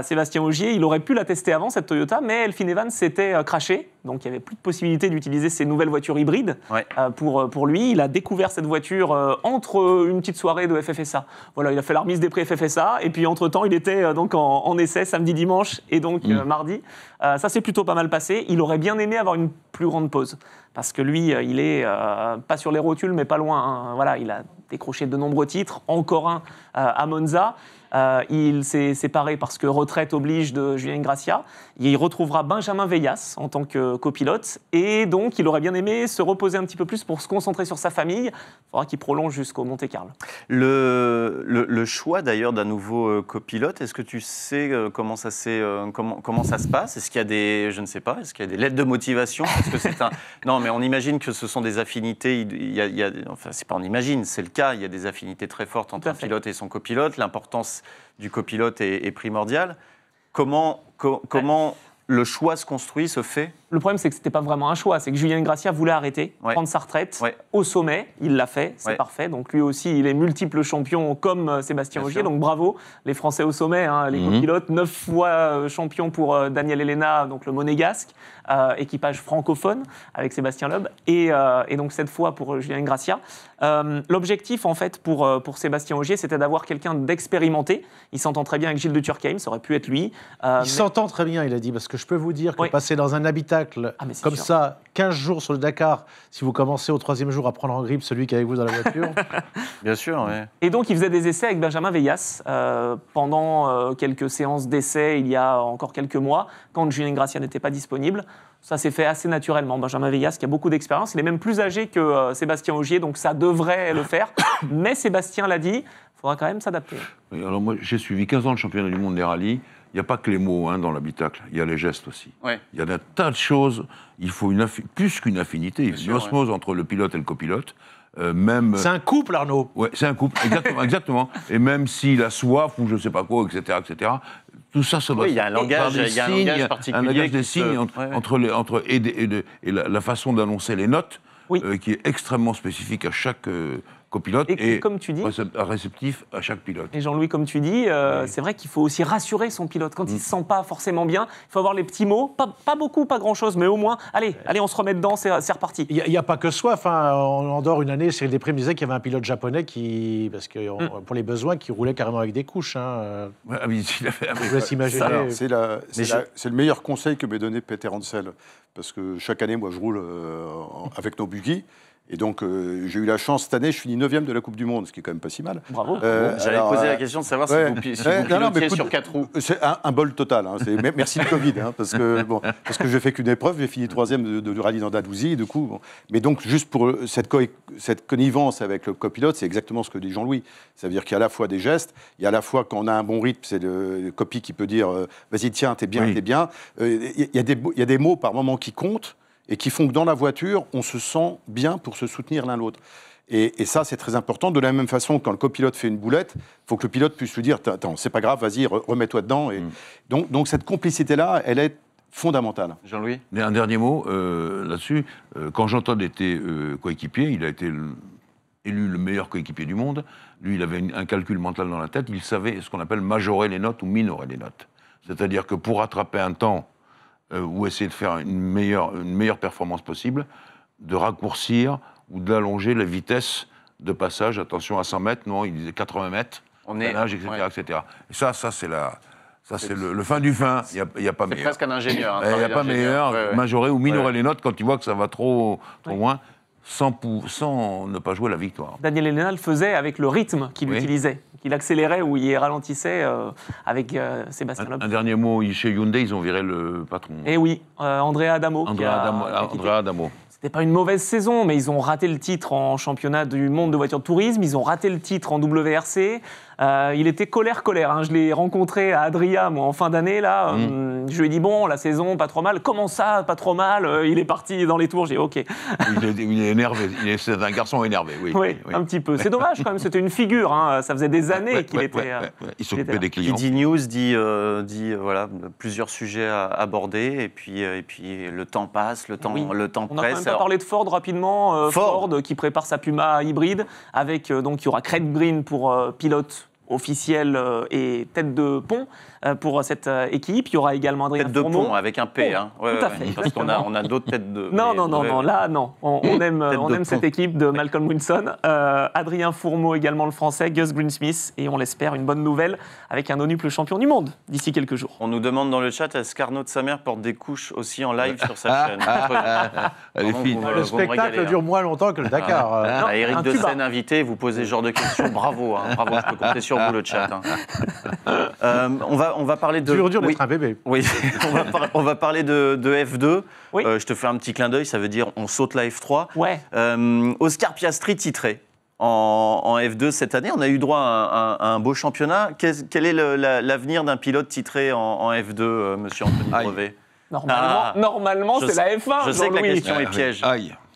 Sébastien Ogier, il aurait pu la tester avant, cette Toyota, mais Elfyn Evans s'était craché, donc il n'y avait plus de possibilité d'utiliser ces nouvelles voitures hybrides. Ouais. Pour lui, il a découvert cette voiture entre une petite soirée de FFSA. Voilà, il a fait la remise des prix FFSA, et puis entre-temps, il était donc en essai samedi, dimanche, et donc mardi. Ça s'est plutôt pas mal passé. Il aurait bien aimé avoir une plus grande pause. Parce que lui, il est pas sur les rotules, mais pas loin. Hein. Voilà, il a décroché de nombreux titres. Encore un à Monza. Il s'est séparé parce que retraite oblige de Julien Gracia. Il retrouvera Benjamin Veillas en tant que copilote. Et donc, il aurait bien aimé se reposer un petit peu plus pour se concentrer sur sa famille. Il faudra qu'il prolonge jusqu'au Monte-Carlo. Le choix d'ailleurs d'un nouveau copilote, est-ce que tu sais comment ça se passe? Est-ce qu'il y a des, je ne sais pas, est-ce qu'il y a des lettres de motivation? Parce que c'est non, mais on imagine que ce sont des affinités. Enfin, c'est pas on imagine, c'est le cas. Il y a des affinités très fortes entre un pilote et son copilote. L'importance du copilote est primordiale. Comment le choix se construit, se fait? Le problème, c'est que ce n'était pas vraiment un choix. C'est que Julien Gracia voulait arrêter, prendre sa retraite au sommet. Il l'a fait, c'est parfait. Donc lui aussi, il est multiple champion comme Sébastien Ogier. Donc bravo, les Français au sommet, hein, les copilotes. 9 fois champion pour Daniel Elena, donc le monégasque, équipage francophone avec Sébastien Loeb. Et donc cette fois pour Julien Gracia. L'objectif, en fait, pour Sébastien Ogier, c'était d'avoir quelqu'un d'expérimenté. Il s'entend très bien avec Gilles de Turckheim, ça aurait pu être lui. Il s'entend très bien, il a dit, parce que je peux vous dire que passer dans un habitat spectacle comme sûr. ça, 15 jours sur le Dakar, si vous commencez au 3e jour à prendre en grippe celui qui est avec vous dans la voiture. Bien sûr, oui. Et donc, il faisait des essais avec Benjamin Veillas pendant quelques séances d'essais il y a encore quelques mois, quand Julien Gracia n'était pas disponible. Ça s'est fait assez naturellement. Benjamin Veillas, qui a beaucoup d'expérience, il est même plus âgé que Sébastien Ogier, donc ça devrait le faire. Mais Sébastien l'a dit, il faudra quand même s'adapter. Oui, alors moi, j'ai suivi 15 ans le championnat du monde des rallyes. Il n'y a pas que les mots dans l'habitacle, il y a les gestes aussi. Ouais. Il y a un tas de choses. Il faut plus qu'une affinité, il faut une osmose entre le pilote et le copilote. C'est un couple, Arnaud. Ouais, c'est un couple, exactement. Et même s'il a soif ou je ne sais pas quoi, etc., tout ça, ça doit. Oui, il y a un langage, particulier. Un langage des signes et la façon d'annoncer les notes, qui est extrêmement spécifique à chaque copilote et comme tu dis, réceptif à chaque pilote. Et Jean-Louis, comme tu dis, c'est vrai qu'il faut aussi rassurer son pilote. Quand il ne se sent pas forcément bien, il faut avoir les petits mots, pas beaucoup, pas grand-chose, mais au moins, allez, on se remet dedans, c'est reparti. Il n'y a pas que soif. En Andorre, une année, Cyril Després disait qu'il y avait un pilote japonais parce que pour les besoins, qui roulait carrément avec des couches. Je laisse imaginer. C'est le meilleur conseil que m'ait donné Peter Hansel. Parce que chaque année, moi, je roule avec nos buggy. Et donc, j'ai eu la chance, cette année, je finis 9e de la Coupe du Monde, ce qui est quand même pas si mal. Bravo. J'allais poser la question de savoir si vous pilotiez sur 4 roues. C'est un bol total. Merci le Covid, parce que je fais qu'une épreuve, j'ai fini 3e du rallye d'Andalousie, du coup. Bon. Mais donc, juste pour cette connivence avec le copilote, c'est exactement ce que dit Jean-Louis. Ça veut dire qu'il y a à la fois des gestes, il y a à la fois, quand on a un bon rythme, c'est le copie qui peut dire vas-y, tiens, t'es bien, t'es bien. Il y a des mots par moment qui comptent, et qui font que dans la voiture, on se sent bien pour se soutenir l'un l'autre. Et ça, c'est très important. De la même façon, quand le copilote fait une boulette, il faut que le pilote puisse lui dire « Attends, c'est pas grave, vas-y, remets-toi dedans. » Donc cette complicité-là, elle est fondamentale. Jean-Louis ? Un dernier mot là-dessus. Quand Jean-Todt était coéquipier, il a été élu le meilleur coéquipier du monde. Lui, il avait un calcul mental dans la tête. Il savait ce qu'on appelle majorer les notes ou minorer les notes. C'est-à-dire que pour rattraper un temps ou essayer de faire une meilleure performance possible, de raccourcir ou d'allonger la vitesse de passage. Attention à 100 mètres, non, il disait 80 mètres, etc. Et ça c'est le fin du fin. Il n'y a pas meilleur. C'est presque un ingénieur. Il n'y a pas meilleur. Majorer ou minorer les notes quand tu vois que ça va trop loin, sans ne pas jouer la victoire. Daniel Elena le faisait avec le rythme qu'il utilisait, qu'il accélérait ou il ralentissait avec Sébastien Loeb. Un dernier mot, chez Hyundai, ils ont viré le patron. Et oui, Andrea Adamo. Andrea Adamo. C'était pas une mauvaise saison, mais ils ont raté le titre en championnat du monde de voitures de tourisme, ils ont raté le titre en WRC. Il était colère. Je l'ai rencontré à Adria, moi, en fin d'année, là. Je lui ai dit, bon, la saison, pas trop mal. Comment ça, pas trop mal? Il est parti dans les tours, j'ai dit, OK. Il est énervé, c'est un garçon énervé, oui. Un petit peu. C'est dommage, quand même, c'était une figure. Ça faisait des années qu'il était... Il s'occupait des clients. Qui dit news, dit voilà, plusieurs sujets à aborder, et puis le temps passe, le temps presse. On n'a quand même pas parlé de Ford rapidement. Ford qui prépare sa Puma hybride, avec, donc, il y aura Craig Breen pour pilote officiel et tête de pont pour cette équipe. Il y aura également Adrien Fourmeau. Tête de pont avec un P, tout à fait. Parce qu'on a d'autres têtes de... Non, là, non. On aime cette équipe de Malcolm Wilson. Adrien Fourmeau également, le français, Gus Greensmith, et on l'espère, une bonne nouvelle avec un ONUPLE champion du monde d'ici quelques jours. On nous demande dans le chat, est-ce qu'Arnaud de sa mère porte des couches aussi en live sur sa chaîne? Le spectacle dure moins longtemps que le Dakar. Éric de Seine invité, vous posez ce genre de questions, bravo, je peux compter sur vous, le chat. On va parler de... Dur d'être un bébé. Oui, on va parler de F2. Oui. Je te fais un petit clin d'œil, ça veut dire on saute la F3. Ouais. Oscar Piastri titré en F2 cette année. On a eu droit à un beau championnat. Quel est l'avenir d'un pilote titré en F2, monsieur Anthony Brevet? Normalement, c'est la F1. Je sais que la question est piège.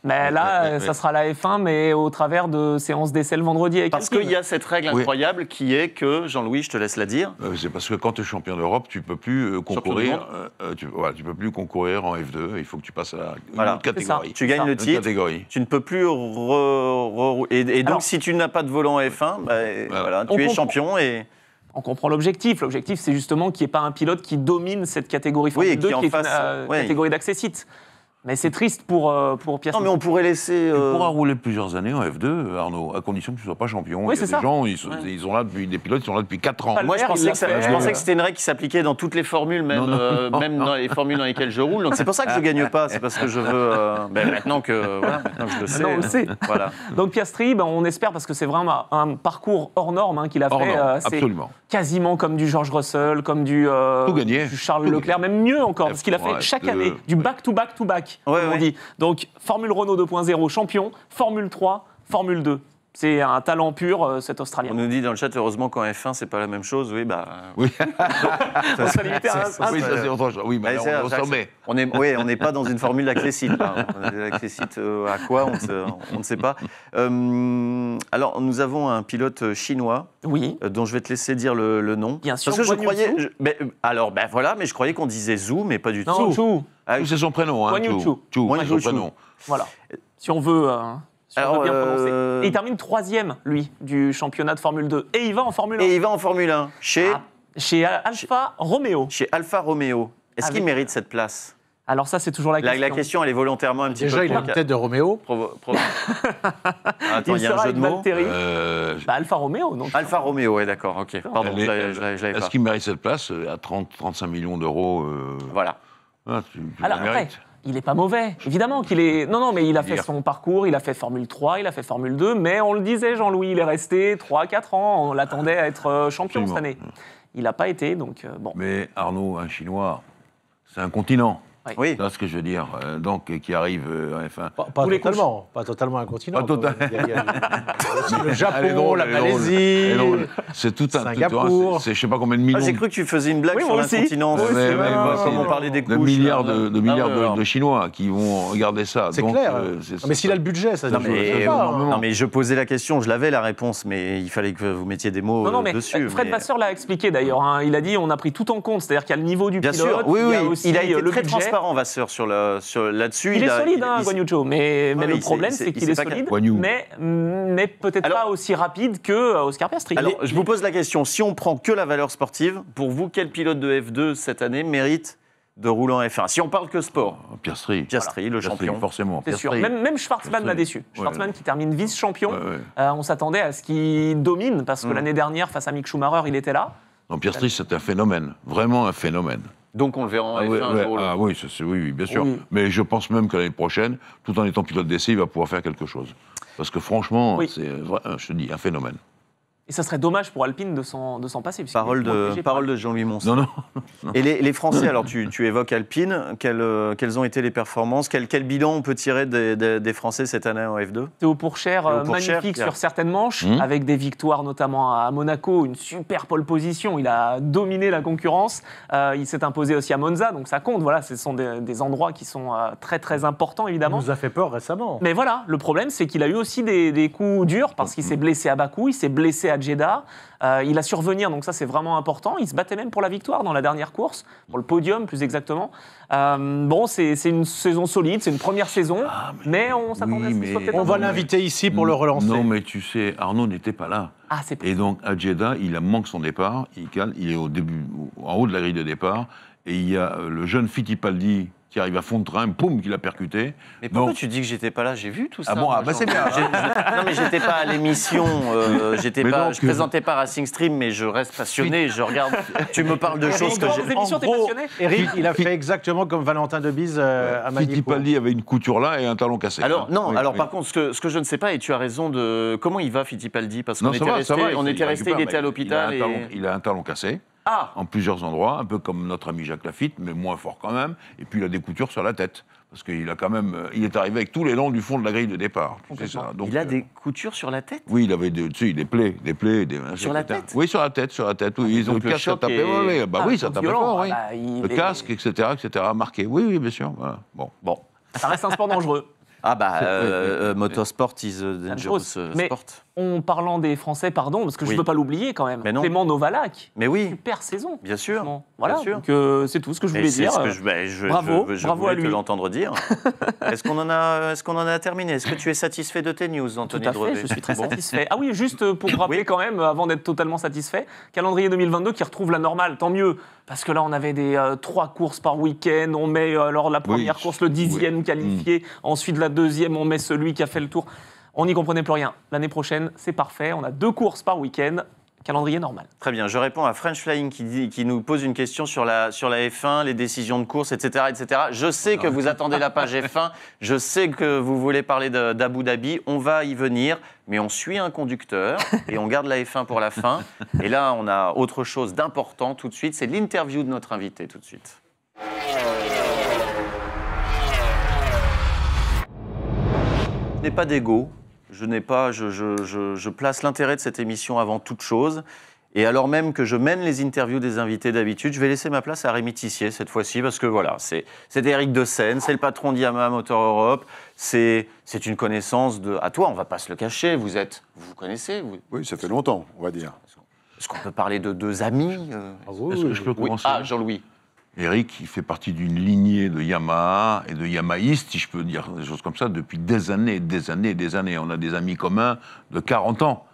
Mais là, ça sera la F1, mais au travers de séances d'essai le vendredi avec Parce qu'il y a cette règle incroyable qui est que, Jean-Louis, je te laisse la dire. C'est parce que quand tu es champion d'Europe, tu ne peux plus concourir. Tu peux plus concourir en F2. Il faut que tu passes à une autre catégorie. Tu gagnes le titre. Tu ne peux plus et donc, si tu n'as pas de volant F1, tu es champion et... On comprend l'objectif. L'objectif, c'est justement qu'il n'y ait pas un pilote qui domine cette catégorie Formule 2, qui est une catégorie d'accessit. Mais c'est triste pour Piastri. Non, mais on pourrait laisser. Il pourra rouler plusieurs années en F2, Arnaud, à condition que tu ne sois pas champion. Oui, Il y a c'est des ça. gens, ils sont là depuis, des pilotes, ils sont là depuis 4 ans. Pas Moi, je il pensais, l'a que, fait. je pensais que c'était une règle qui s'appliquait dans toutes les formules, même, même dans les formules dans lesquelles je roule. Donc c'est pour ça que je ne gagne pas. C'est parce que je veux. Maintenant que je le sais. Maintenant, on le sait. Voilà. Donc Piastri, on espère, parce que c'est vraiment un parcours hors norme qu'il a Hors fait. norme, C'est absolument. quasiment comme du George Russell, comme du gagné. Charles Tout Leclerc, même mieux encore, parce qu'il a fait Ouais, chaque année du back-to-back-to-back, comme on dit. Donc Formule Renault 2.0 champion, Formule 3, Formule 2. C'est un talent pur, cet Australien. On nous dit dans le chat, heureusement qu'en F1, c'est pas la même chose. Oui, Oui, On s'est limité à oui, ça c'est autre chose. Oui, mais Ouais, là, on est au sommet. On n'est pas dans une formule accessite. Là. On est accessite à quoi on ne sait pas. Alors, nous avons un pilote chinois Oui. dont je vais te laisser dire le nom. Bien sûr, Parce que je Guan Yu croyais. Voilà, mais je croyais qu'on disait Zhou, mais pas du tout. Non, Chou. Ah, C'est son prénom, hein, Guan Yu Zhou. Zhou, Guan c'est Yu son Zhou. prénom. Voilà. Si on veut, Alors, bien prononcer. Et il termine 3e, lui, du championnat de Formule 2. Et il va en Formule 1. Et il va en Formule 1 Chez Alfa Romeo. chez Alfa Romeo. Est-ce qu'il Avec- mérite cette place Alors ça, c'est toujours la question. La question, elle est volontairement un petit Déjà, peu il a une tête de Roméo. Attends, Il il y a un sera jeu de avec mots. Valtteri. Euh, Alfa Romeo, donc. Alfa Romeo, ouais, d'accord, ok. Pardon, je l'avais pas. Est-ce qu'il mérite cette place à 30-35 millions d'euros Voilà. tu Alors la après, mérites. il n'est pas mauvais. Évidemment qu'il est... Non, mais il a fait Dire. son parcours, il a fait Formule 3, il a fait Formule 2, mais on le disait, Jean-Louis, il est resté 3-4 ans. On l'attendait à être champion cette année. Il n'a pas été, donc bon. Mais Arnaud, un Chinois, c'est un continent. Oui. C'est ce que je veux dire. Donc, qui arrive en F1. Pas Tous les totalement un continent. Pas total- Il y a aussi le Elle est Japon, drôle, la elle est drôle. Malaisie. Elle est drôle. C'est tout un. Singapour. C'est je sais pas combien de millions. Ah, j'ai cru que tu faisais une blague Oui, sur moi aussi. l'incontinence. Moi aussi, Ouais, ouais, Comme ouais, on parlait des couches. de milliards là. de Chinois qui vont regarder ça. C'est Donc, clair. c'est- Mais s'il a le budget, ça Non joue. mais, Ça va, non, mais je posais la question, je l'avais la réponse, mais il fallait que vous mettiez des mots Non, mais dessus. Fred mais- Vasseur l'a expliqué d'ailleurs. Il a dit on a pris tout en compte, c'est-à-dire qu'il y a le niveau du Bien pilote, sûr, oui, il y a oui, aussi il a été le très budget. transparent, Vasseur, là-dessus. Il est solide, il- Guan Yu Zhou, mais Oui, le il problème, s'est- c'est il qu'il s'est est pas solide, Guan Yu. mais peut-être Alors- pas aussi rapide que Oscar Piastri. Alors, je vous pose la question, si on prend que la valeur sportive, pour vous, quel pilote de F2 cette année mérite de rouler en F1 Si on parle que sport, Piastri. Piastri, le Piastri, champion. forcément. C'est sûr. Piastri. Même Schwartzmann Piastri. l'a déçu. Ouais. Schwartzmann qui termine vice-champion. Ouais, ouais. On s'attendait à ce qu'il domine, parce que l'année dernière, face à Mick Schumacher, il était là. Non, Piastri, c'est un phénomène. Vraiment un phénomène. Donc on le verra en Ah, F1 ouais, un ouais. jour ou l'autre. Ah oui, oui, bien sûr. Oui. Mais je pense même que l'année prochaine, tout en étant pilote d'essai, il va pouvoir faire quelque chose. Parce que franchement, Oui. c'est, je te dis, un phénomène. Et ça serait dommage pour Alpine de s'en passer. puisqu'il Parole est protégé par de Jean-Louis Monson. Non, non. Et les Français, alors tu évoques Alpine, quelles ont été les performances quel bilan on peut tirer des Français cette année en F2 Théo Pourchaire, Théo Pourchaire, magnifique Pierre. sur certaines manches, avec des victoires notamment à Monaco, une super pole position. Il a dominé la concurrence. Il s'est imposé aussi à Monza, donc ça compte. Voilà, ce sont des endroits qui sont très très importants Il évidemment. nous a fait peur récemment. Mais voilà, le problème, c'est qu'il a eu aussi des coups durs parce qu'il s'est blessé à Bakou, il s'est blessé à Jeddah. Il a su revenir, donc ça c'est vraiment important. Il se battait même pour la victoire dans la dernière course, pour le podium plus exactement. Bon, c'est une saison solide, c'est une première saison, mais on s'attendait à ce qu'il soit peut-être On un va peu- l'inviter ici pour le relancer. Non, mais tu sais, Arnaud n'était pas là. Ah, c'est Et donc, à Jeddah, il manque son départ. Il est au début, en haut de la grille de départ. Et il y a le jeune Fittipaldi qui arrive à fond de train, poum, qui l'a percuté. Mais pourquoi Donc- tu dis que j'étais pas là J'ai vu tout ça. Ah bon, moi, ah bah Jean. c'est bien. Non, mais j'étais pas à l'émission, Mais donc, je présentais pas Racing Stream, mais je reste passionné, je regarde, tu me parles de choses que dans j'ai... les émissions, t'es En gros, passionné Eric, il a fait exactement comme Valentin Debise à Manicourt. Fittipaldi avait une couture là et un talon cassé. Alors, non, Oui, alors oui. par contre, ce que je ne sais pas, et tu as raison de... Comment il va, Fittipaldi Parce qu'on Non, ça était va, ça resté, va, on était resté, il récupère, était à mais l'hôpital et... Il a un talon cassé. Ah En plusieurs endroits, un peu comme notre ami Jacques Lafitte, mais moins fort quand même. Et puis il a des coutures sur la tête. Parce qu'il a quand même, il est arrivé avec tous les dents du fond de la grille de départ. C'est ça. Donc, Il a des coutures sur la tête Oui, il avait des plaies, Sur la tête Oui, sur la tête, Oui, ils ont Donc le le casque, ça choc tapait. est- Oui, oui, bah Ah, oui, ça tapait violent, fort, ah oui. bah, il Le est- casque, etc., marqué. Oui, oui, bien sûr. Voilà. Bon. Ça reste un sport dangereux. Ah bah, motorsport is a dangerous Mais sport. En parlant des Français, pardon, parce que je Oui. ne veux pas l'oublier quand même. Mais non. Clément Novalak, Mais oui, super saison. bien sûr. franchement. Voilà, bien sûr. donc c'est tout ce que je Et voulais c'est dire. ce que je bravo, je bravo voulais à te lui. l'entendre dire. Est-ce qu'on en a terminé? Est-ce que tu es satisfait de tes news, Tout Anthony à fait, Drevet? je suis très Bon. satisfait. Ah oui, juste pour rappeler Oui. quand même, avant d'être totalement satisfait, calendrier 2022 qui retrouve la normale, tant mieux. Parce que là, on avait des 3 courses par week-end, on met alors la première Oui. course, le 10e qualifié, ensuite la 2e, on met celui qui a fait le tour. On n'y comprenait plus rien. L'année prochaine, c'est parfait, on a 2 courses par week-end, calendrier normal. Très bien, je réponds à French Flying qui nous pose une question sur la F1, les décisions de course, etc. etc. Je sais que vous attendez la page F1, je sais que vous voulez parler d'Abu Dhabi, on va y venir, mais on suit un conducteur et on garde la F1 pour la fin. Et là, on a autre chose d'important tout de suite, c'est l'interview de notre invité tout de suite. Je n'ai pas d'ego, je place l'intérêt de cette émission avant toute chose. Et alors même que je mène les interviews des invités d'habitude, je vais laisser ma place à Rémi Tissier cette fois-ci, parce que voilà, c'est Éric de Seine, c'est le patron d'Yamaha Motor Europe, c'est une connaissance à toi, on ne va pas se le cacher, vous vous connaissez Oui, ça fait longtemps, on va dire. Est-ce qu'on peut parler de 2 amis Est-ce que je peux Oui. commencer? Ah, Jean-Louis. Eric, il fait partie d'une lignée de Yamaha et de Yamahistes, si je peux dire des choses comme ça, depuis des années, des années, des années. On a des amis communs de 40 ans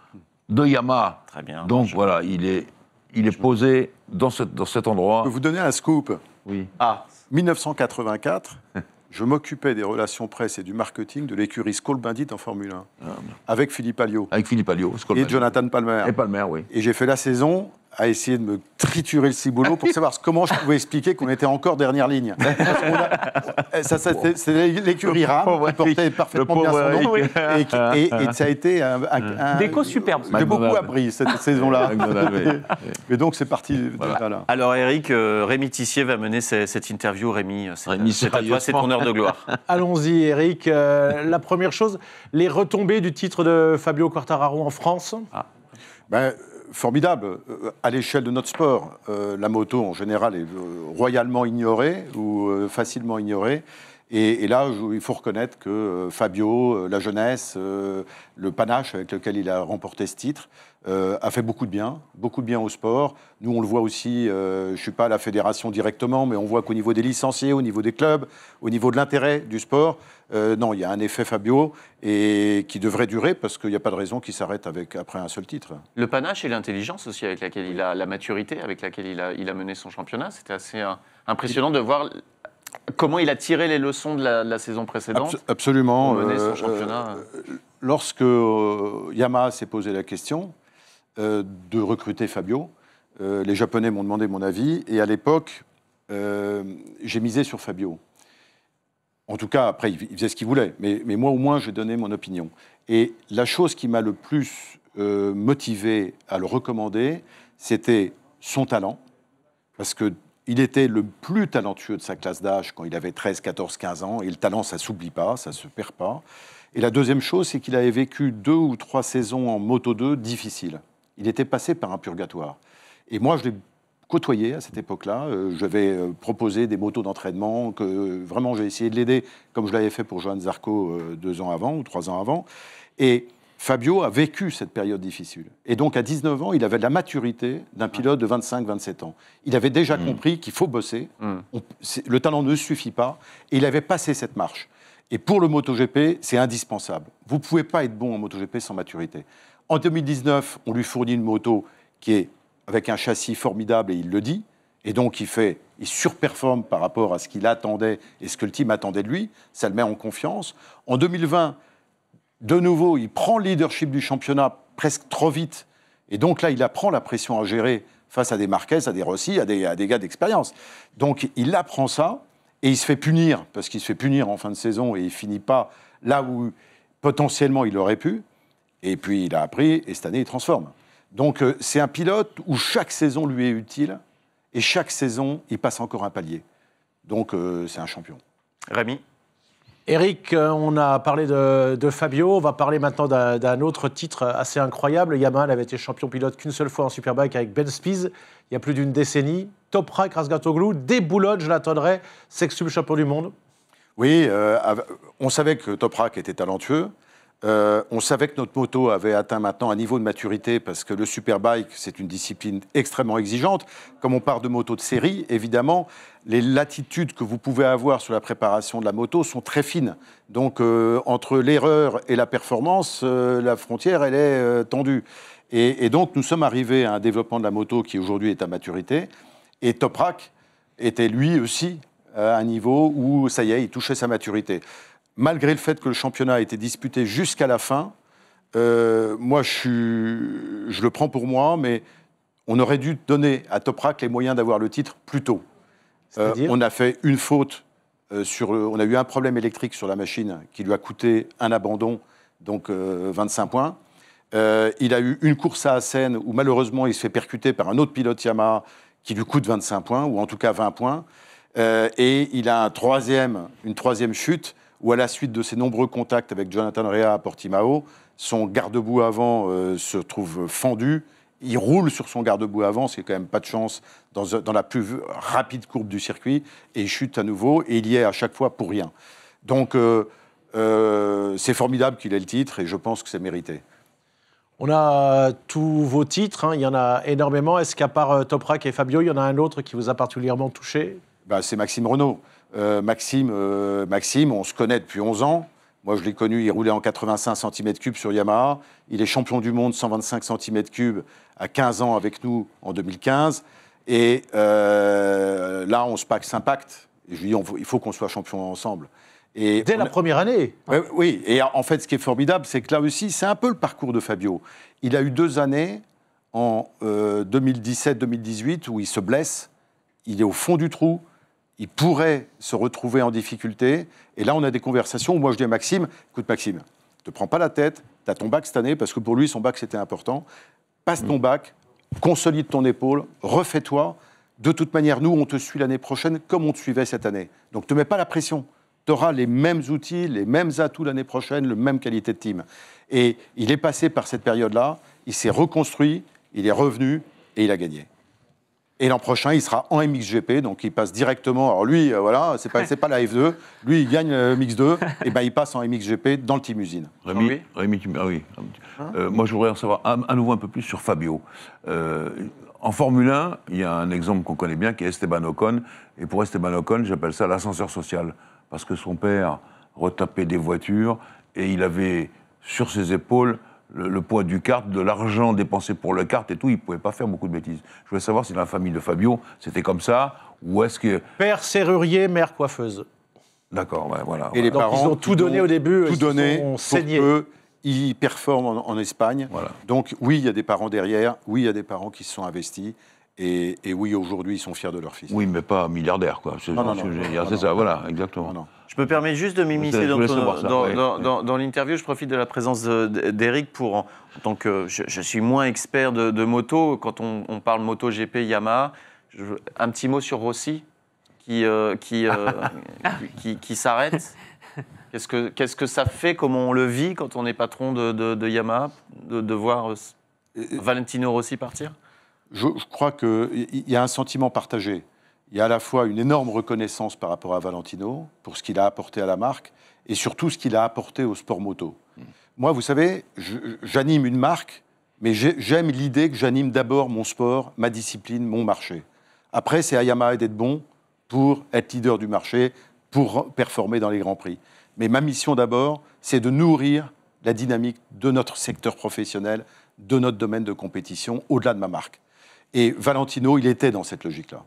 de Yamaha. Très bien. Donc voilà, il est posé dans cet endroit. Je peux vous donner un scoop. Oui. Ah, 1984, je m'occupais des relations presse et du marketing de l'écurie Skolbindit en Formule 1, avec Philippe Alliot Avec Philippe Alliot, et Jonathan Palmer. Et Palmer, oui. Et j'ai fait la saison à essayer de me triturer le ciboulot pour savoir comment je pouvais expliquer qu'on était encore dernière ligne. C'est l'écurie RAM qui portait parfaitement bien son nom. Et ça a été Déco superbe. J'ai beaucoup McDonald's. appris cette saison-là. McDonald's, oui. Et donc c'est parti. Voilà. Voilà. alors Eric, Rémi Tissier va mener cette interview. Rémi, Rémi, c'est à toi, c'est ton heure de gloire. Allons-y, Eric. La première chose, les retombées du titre de Fabio Quartararo en France. Ben, formidable. À l'échelle de notre sport, la moto en général est royalement ignorée ou facilement ignorée. Et là, il faut reconnaître que Fabio, la jeunesse, le panache avec lequel il a remporté ce titre, a fait beaucoup de bien au sport. Nous, on le voit aussi, je ne suis pas à la fédération directement, mais on voit qu'au niveau des licenciés, au niveau des clubs, au niveau de l'intérêt du sport, non, il y a un effet Fabio et qui devrait durer parce qu'il n'y a pas de raison qu'il s'arrête après un seul titre. Le panache et l'intelligence aussi avec laquelle il a, la maturité avec laquelle il a mené son championnat, c'était assez impressionnant de voir comment il a tiré les leçons de la saison précédente. Absolument. Pour mener son championnat. Lorsque Yamaha s'est posé la question de recruter Fabio, les Japonais m'ont demandé mon avis et à l'époque, j'ai misé sur Fabio. En tout cas, après, il faisait ce qu'il voulait, mais moi, au moins, j'ai donné mon opinion. Et la chose qui m'a le plus motivé à le recommander, c'était son talent, parce qu'il était le plus talentueux de sa classe d'âge quand il avait 13, 14, 15 ans, et le talent, ça ne s'oublie pas, ça ne se perd pas. Et la deuxième chose, c'est qu'il avait vécu 2 ou 3 saisons en Moto 2 difficiles. Il était passé par un purgatoire. Et moi, je l'ai côtoyé à cette époque-là. Je vais proposer des motos d'entraînement, que vraiment j'ai essayé de l'aider, comme je l'avais fait pour Johan Zarco 2 ans avant ou 3 ans avant. Et Fabio a vécu cette période difficile. Et donc, à 19 ans, il avait de la maturité d'un pilote de 25-27 ans. Il avait déjà compris qu'il faut bosser. Le talent ne suffit pas. Et il avait passé cette marche. Et pour le MotoGP, c'est indispensable. Vous ne pouvez pas être bon en MotoGP sans maturité. En 2019, on lui fournit une moto qui est avec un châssis formidable, et il le dit. Et donc, il surperforme par rapport à ce qu'il attendait et ce que le team attendait de lui. Ça le met en confiance. En 2020, de nouveau, il prend le leadership du championnat presque trop vite. Et donc là, il apprend la pression à gérer face à des Marquez, à des Rossi, à des gars d'expérience. Donc, il apprend ça et il se fait punir, parce qu'il se fait punir en fin de saison et il finit pas là où potentiellement il aurait pu. Et puis, il a appris et cette année, il transforme. Donc, c'est un pilote où chaque saison lui est utile et chaque saison, il passe encore un palier. Donc, c'est un champion. Rémi? Eric, on a parlé de Fabio, on va parler maintenant d'un autre titre assez incroyable. Yamaha avait été champion pilote qu'une seule fois en Superbike avec Ben Spies, il y a plus d'une décennie. Toprak Razgatoglu déboulonne, je l'attendrai, sextuple champion du monde. Oui, on savait que Toprak était talentueux. On savait que notre moto avait atteint maintenant un niveau de maturité parce que le superbike, c'est une discipline extrêmement exigeante. Comme on part de moto de série, évidemment, les latitudes que vous pouvez avoir sur la préparation de la moto sont très fines. Donc, entre l'erreur et la performance, la frontière, elle est tendue. Et donc, nous sommes arrivés à un développement de la moto qui aujourd'hui est à maturité. Et Toprak était lui aussi à un niveau où, ça y est, il touchait sa maturité. Malgré le fait que le championnat a été disputé jusqu'à la fin, moi, je le prends pour moi, mais on aurait dû donner à Toprak les moyens d'avoir le titre plus tôt. On a fait une faute, on a eu un problème électrique sur la machine qui lui a coûté un abandon, donc 25 points. Il a eu une course à Assen où malheureusement il se fait percuter par un autre pilote Yamaha qui lui coûte 25 points, ou en tout cas 20 points. Et il a une troisième chute où à la suite de ses nombreux contacts avec Jonathan Rea à Portimao, son garde-boue avant se trouve fendu. Il roule sur son garde-boue avant, c'est quand même pas de chance, dans la plus rapide courbe du circuit, et il chute à nouveau, et il y est à chaque fois pour rien. Donc c'est formidable qu'il ait le titre, et je pense que c'est mérité. On a tous vos titres, hein, il y en a énormément. Est-ce qu'à part Toprak et Fabio, il y en a un autre qui vous a particulièrement touché ? C'est Maxime Renaud. Maxime, on se connaît depuis 11 ans. Moi, je l'ai connu, il roulait en 85 cm3 sur Yamaha. Il est champion du monde 125 cm3 à 15 ans avec nous en 2015. Et là, on se paxe un pacte. Et je lui dis, il faut qu'on soit champion ensemble. Et dès la première année. Oui, et en fait, ce qui est formidable, c'est que là aussi, c'est un peu le parcours de Fabio. Il a eu 2 années, en 2017-2018, où il se blesse. Il est au fond du trou. Il pourrait se retrouver en difficulté. Et là, on a des conversations où moi, je dis à Maxime, écoute Maxime, ne te prends pas la tête, tu as ton bac cette année, parce que pour lui, son bac, c'était important. Passe ton bac, consolide ton épaule, refais-toi. De toute manière, nous, on te suit l'année prochaine comme on te suivait cette année. Donc, ne te mets pas la pression. Tu auras les mêmes outils, les mêmes atouts l'année prochaine, la même qualité de team. Et il est passé par cette période-là, il s'est reconstruit, il est revenu et il a gagné. Et l'an prochain, il sera en MXGP, donc il passe directement. Alors lui, voilà, c'est pas la F2. Lui, il gagne le MX2, et ben il passe en MXGP dans le Team Usine. Rémi, oui. Moi, je voudrais en savoir à nouveau un peu plus sur Fabio. En Formule 1, il y a un exemple qu'on connaît bien, qui est Esteban Ocon. Et pour Esteban Ocon, j'appelle ça l'ascenseur social. Parce que son père retapait des voitures, et il avait sur ses épaules le poids du kart, de l'argent dépensé pour le kart et tout, il ne pouvait pas faire beaucoup de bêtises. Je voulais savoir si dans la famille de Fabio, c'était comme ça, ou est-ce que... Père serrurier, mère coiffeuse. D'accord, ouais, voilà. Et les donc parents, ils ont tout donné au début, tout donné ont pour saigné. qu'eux, ils performent en Espagne. Voilà. Donc oui, il y a des parents derrière, oui, il y a des parents qui se sont investis, et oui, aujourd'hui, ils sont fiers de leur fils. Oui, mais pas milliardaire, quoi. C'est ça, voilà, exactement. Non. Je me permets juste de m'immiscer dans l'interview. Je profite de la présence d'Eric pour, en tant que je suis moins expert de moto, quand on parle moto GP Yamaha, un petit mot sur Rossi qui s'arrête. Qu'est-ce que ça fait, comment on le vit quand on est patron de Yamaha, de voir Valentino Rossi partir ? Je crois qu'il y a un sentiment partagé. Il y a à la fois une énorme reconnaissance par rapport à Valentino, pour ce qu'il a apporté à la marque, et surtout ce qu'il a apporté au sport moto. Moi, vous savez, j'anime une marque, mais j'aime l'idée que j'anime d'abord mon sport, ma discipline, mon marché. Après, c'est à Yamaha d'être bon pour être leader du marché, pour performer dans les Grands Prix. Mais ma mission d'abord, c'est de nourrir la dynamique de notre secteur professionnel, de notre domaine de compétition, au-delà de ma marque. Et Valentino, il était dans cette logique-là.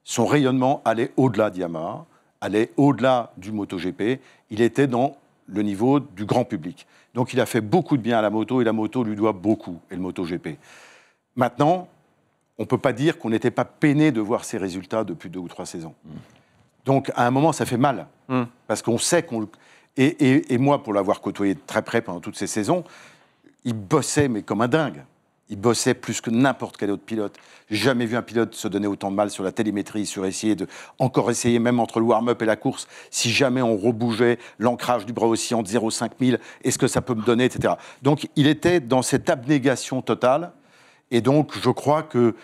Son rayonnement allait au-delà de Yamaha, allait au-delà du MotoGP. Il était dans le niveau du grand public. Donc il a fait beaucoup de bien à la moto, et la moto lui doit beaucoup, et le MotoGP. Maintenant, on ne peut pas dire qu'on n'était pas peiné de voir ses résultats depuis 2 ou 3 saisons. Donc à un moment, ça fait mal, parce qu'on sait qu'on... Et moi, pour l'avoir côtoyé de très près pendant toutes ces saisons, il bossait, mais comme un dingue. Il bossait plus que n'importe quel autre pilote. J'ai jamais vu un pilote se donner autant de mal sur la télémétrie, sur essayer même entre le warm-up et la course, si jamais on rebougeait l'ancrage du bras oscillant de 0,5 000, est-ce que ça peut me donner, etc. Donc il était dans cette abnégation totale, et donc je crois que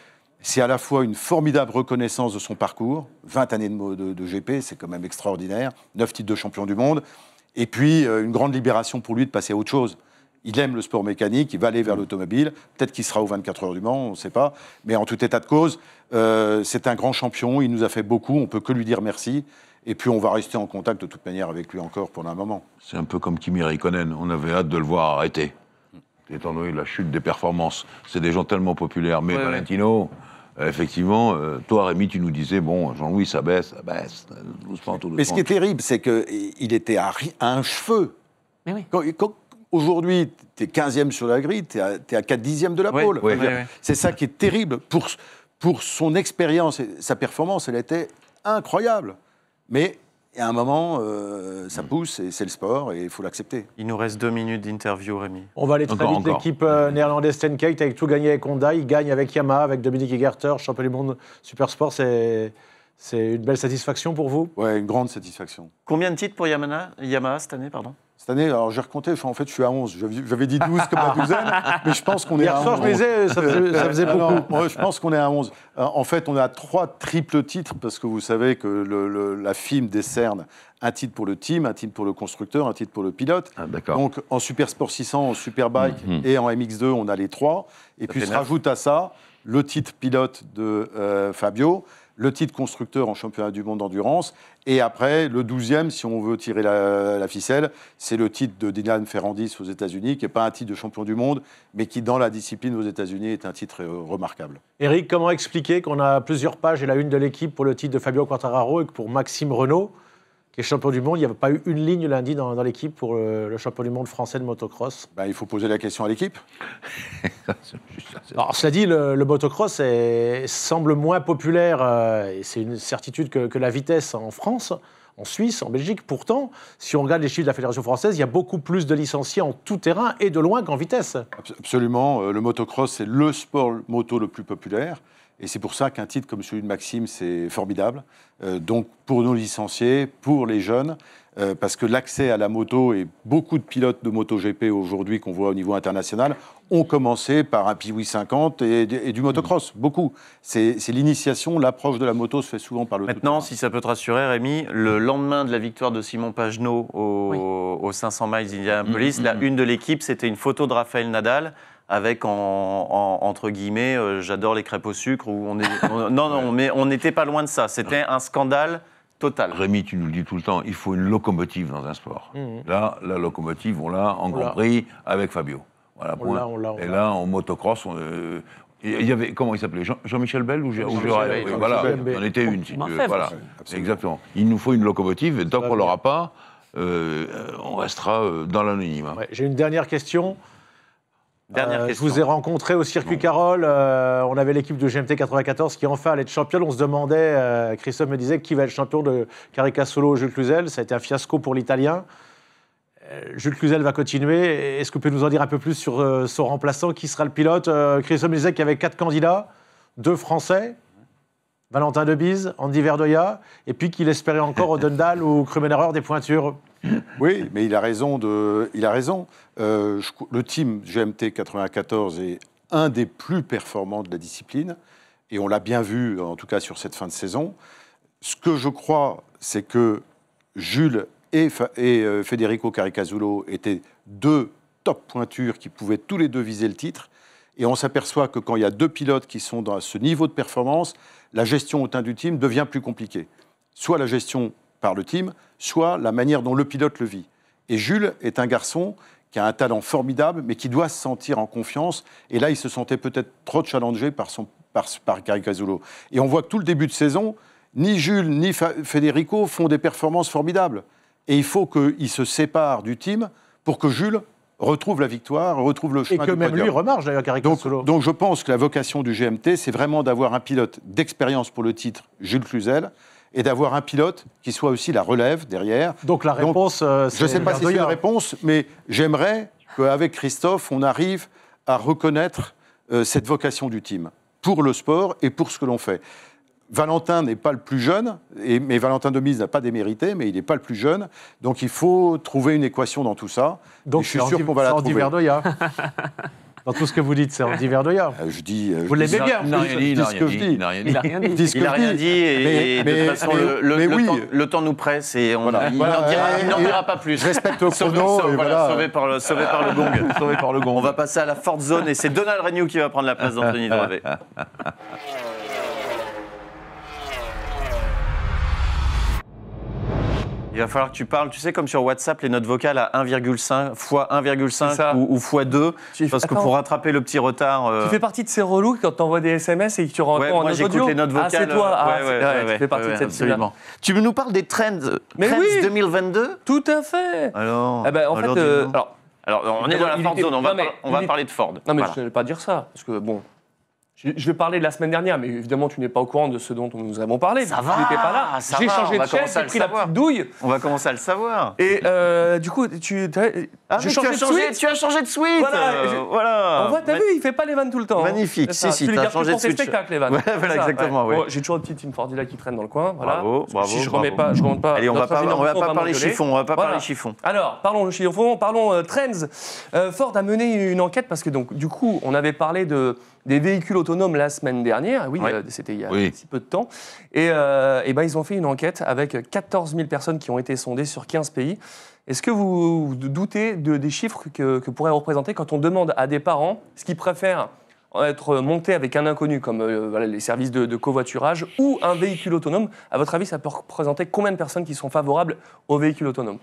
c'est à la fois une formidable reconnaissance de son parcours, 20 années de GP, c'est quand même extraordinaire, 9 titres de champion du monde, Et puis, une grande libération pour lui de passer à autre chose. Il aime le sport mécanique, il va aller vers l'automobile. Peut-être qu'il sera aux 24 heures du Mans, on ne sait pas. Mais en tout état de cause, c'est un grand champion. Il nous a fait beaucoup. On ne peut que lui dire merci. Et puis, on va rester en contact de toute manière avec lui encore pendant un moment. C'est un peu comme Kimi Räikkönen. On avait hâte de le voir arrêter. Étant donné la chute des performances. C'est des gens tellement populaires. Mais Valentino, effectivement, toi, Rémi, tu nous disais, bon, Jean-Louis, ça baisse, doucement, tout doucement. Mais ce qui est terrible, c'est qu'il était à un cheveu. Mais oui. Aujourd'hui, tu es 15e sur la grille, tu es à 4 dixièmes de la pole. C'est ça qui est terrible. Pour son expérience et sa performance, elle était incroyable. Mais à un moment, ça pousse et c'est le sport et il faut l'accepter. Il nous reste 2 minutes d'interview, Rémi. On va aller très vite. L'équipe néerlandaise Stenkate, avec tout gagné avec Honda, il gagne avec Yamaha, avec Dominique Egerter, champion du monde Supersport. C'est une belle satisfaction pour vous? Ouais, une grande satisfaction. Combien de titres pour Yamaha cette année, pardon? Cette année, alors j'ai recompté, en fait je suis à 11. J'avais dit 12 comme la douzaine, mais je pense qu'on est à 11. Hier soir, je me disais, ça faisait beaucoup. Non, je pense qu'on est à 11. En fait, on a 3 triples titres, parce que vous savez que la FIM décerne un titre pour le team, un titre pour le constructeur, un titre pour le pilote. Ah, d'accord. Donc en Supersport 600, en Superbike et en MX2, on a les 3. Et puis se rajoute à ça le titre pilote de Fabio, le titre constructeur en championnat du monde d'endurance, et après, le 12e, si on veut tirer la ficelle, c'est le titre de Dylan Ferrandis aux États-Unis, qui n'est pas un titre de champion du monde, mais qui, dans la discipline aux États-Unis, est un titre remarquable. Eric, comment expliquer qu'on a plusieurs pages et la une de l'équipe pour le titre de Fabio Quartararo et que pour Maxime Renaud, qui est champion du monde, il n'y avait pas eu une ligne lundi dans l'équipe pour le champion du monde français de motocross? Il faut poser la question à l'équipe. Alors, cela dit, le motocross semble moins populaire, et c'est une certitude que la vitesse en France, en Suisse, en Belgique. Pourtant, si on regarde les chiffres de la Fédération française, il y a beaucoup plus de licenciés en tout terrain et de loin qu'en vitesse. Absolument. Le motocross, c'est le sport moto le plus populaire. Et c'est pour ça qu'un titre comme celui de Maxime, c'est formidable. Donc pour nos licenciés, pour les jeunes, parce que l'accès à la moto, et beaucoup de pilotes de MotoGP aujourd'hui qu'on voit au niveau international, ont commencé par un Piwi 50 et du motocross, beaucoup. C'est l'initiation, l'approche de la moto se fait souvent par le Maintenant, si ça peut te rassurer, Rémi, le lendemain de la victoire de Simon Pagenaud aux 500 miles d'Indianapolis, la une de l'équipe, c'était une photo de Rafael Nadal avec, entre guillemets, j'adore les crêpes au sucre, où mais on n'était pas loin de ça. C'était un scandale total. Rémi, tu nous le dis tout le temps, il faut une locomotive dans un sport. Là, la locomotive, on l'a en Grand Prix avec Fabio. Voilà, point. Et là, en motocross, il y avait, comment il s'appelait, Jean-Michel Bell ou Gérard? Voilà, on était une. Si voilà, exactement. Il nous faut une locomotive, et tant qu'on ne l'aura pas, on restera dans l'anonymat. Ouais, j'ai une dernière question. Dernière question. Je vous ai rencontré au circuit Carole. On avait l'équipe de GMT 94 qui enfin allait être championne. On se demandait, Christophe me disait, qui va être champion de Caricasolo, Jules Cluzel. Ça a été un fiasco pour l'Italien. Jules Cluzel va continuer. Est-ce que vous pouvez nous en dire un peu plus sur son remplaçant? Qui sera le pilote? Christophe me disait qu'il y avait 4 candidats, 2 Français, Valentin Debise, Andy Verdoya, et puis qu'il espérait encore Odendal ou Krummenarer des pointures. Oui, mais il a raison. Le team GMT 94 est un des plus performants de la discipline, et on l'a bien vu, en tout cas sur cette fin de saison. Ce que je crois, c'est que Jules et Federico Caricasulo étaient 2 top pointures qui pouvaient tous les 2 viser le titre. Et on s'aperçoit que quand il y a 2 pilotes qui sont dans ce niveau de performance, la gestion au sein du team devient plus compliquée. Soit la gestion par le team, soit la manière dont le pilote le vit. Et Jules est un garçon qui a un talent formidable, mais qui doit se sentir en confiance. Et là, il se sentait peut-être trop challengé par Caricasulo. Et on voit que tout le début de saison, ni Jules ni Federico font des performances formidables. Et il faut qu'ils se séparent du team pour que Jules retrouve la victoire, retrouve le chemin du podium. Et que même lui remarche, d'ailleurs, Caricasulo. Donc je pense que la vocation du GMT, c'est vraiment d'avoir un pilote d'expérience pour le titre, Jules Cluzel, et d'avoir un pilote qui soit aussi la relève derrière. Donc la réponse, c'est... Je ne sais pas si c'est la réponse, mais j'aimerais qu'avec Christophe, on arrive à reconnaître cette vocation du team, pour le sport et pour ce que l'on fait. Valentin n'est pas le plus jeune, mais Valentin Debise n'a pas démérité, mais il n'est pas le plus jeune. Donc il faut trouver une équation dans tout ça. Donc je suis sûr qu'on va la trouver. Verdoya. Dans tout ce que vous dites, c'est Andy Verdoya. Je dis. Vous l'aimez bien. Il n'a rien dit, je dis ce que je dis. il n'a rien dit. Il n'a rien dit. Je dis ce que Il n'a je rien dis. dit et Mais- de toute façon, le temps nous presse et il n'en dira pas plus. Je respecte le chrono. et voilà. Sauvé par le gong. Sauvé par le gong. On va passer à la forte zone et c'est Donald Renew qui va prendre la place d'Anthony Dravet. Il va falloir que tu parles, tu sais, comme sur WhatsApp, les notes vocales à 1,5 fois C'est 1,5 ça. ou fois 2, parce que Attends. pour rattraper le petit retard... Tu fais partie de ces relous quand t'envoies des SMS et que tu rentres Ouais, en moi note j'écoute audio. les notes vocales. Ah, c'est toi. Ah, ouais, tu fais partie de cette absolument. Tu nous parles des trends, Mais trends oui. 2022 Tout à fait. Alors, Eh ben, en alors, fait, dis-moi. Alors, on est dans la il forte était- zone, on non, mais va il parler de Ford. Non, mais Voilà. je ne vais pas dire ça. Parce que, bon, je vais parler de la semaine dernière, mais évidemment, tu n'es pas au courant de ce dont nous avons parlé. Ça Tu va, n'étais pas là. ça J'ai va, changé on va de chaise, commencer à j'ai le pris la savoir. petite douille. On va commencer à le savoir. Et du coup, j'ai changé de suite. Tu as changé de suite. Voilà, voilà. En vrai, t'as vu, il fait pas les vannes tout le temps. Magnifique. C'est ça. Si, Tu les t'as gardes changé pour de tes switch. spectacles, les vannes. Ouais, voilà, C'est ça, exactement, ouais. Bon, j'ai toujours une petite Tim Fordilla qui traîne dans le coin. Voilà. Bravo, bravo, Si je bravo. remonte pas. Allez, on va notre pas ingénieur du son va parler m'engueuler. chiffon. On va pas Voilà. parler chiffon. Alors, parlons chiffon, parlons trends. Ford a mené une enquête parce que donc du coup, on avait parlé des véhicules autonomes la semaine dernière. Oui, Ouais. c'était il y a Oui. si peu de temps. Et ben, ils ont fait une enquête avec 14 000 personnes qui ont été sondées sur 15 pays. Est-ce que vous doutez des chiffres que pourrait représenter quand on demande à des parents ce qu'ils préfèrent être montés avec un inconnu comme voilà, les services de covoiturage ou un véhicule autonome? À votre avis, ça peut représenter combien de personnes qui sont favorables au véhicule autonome?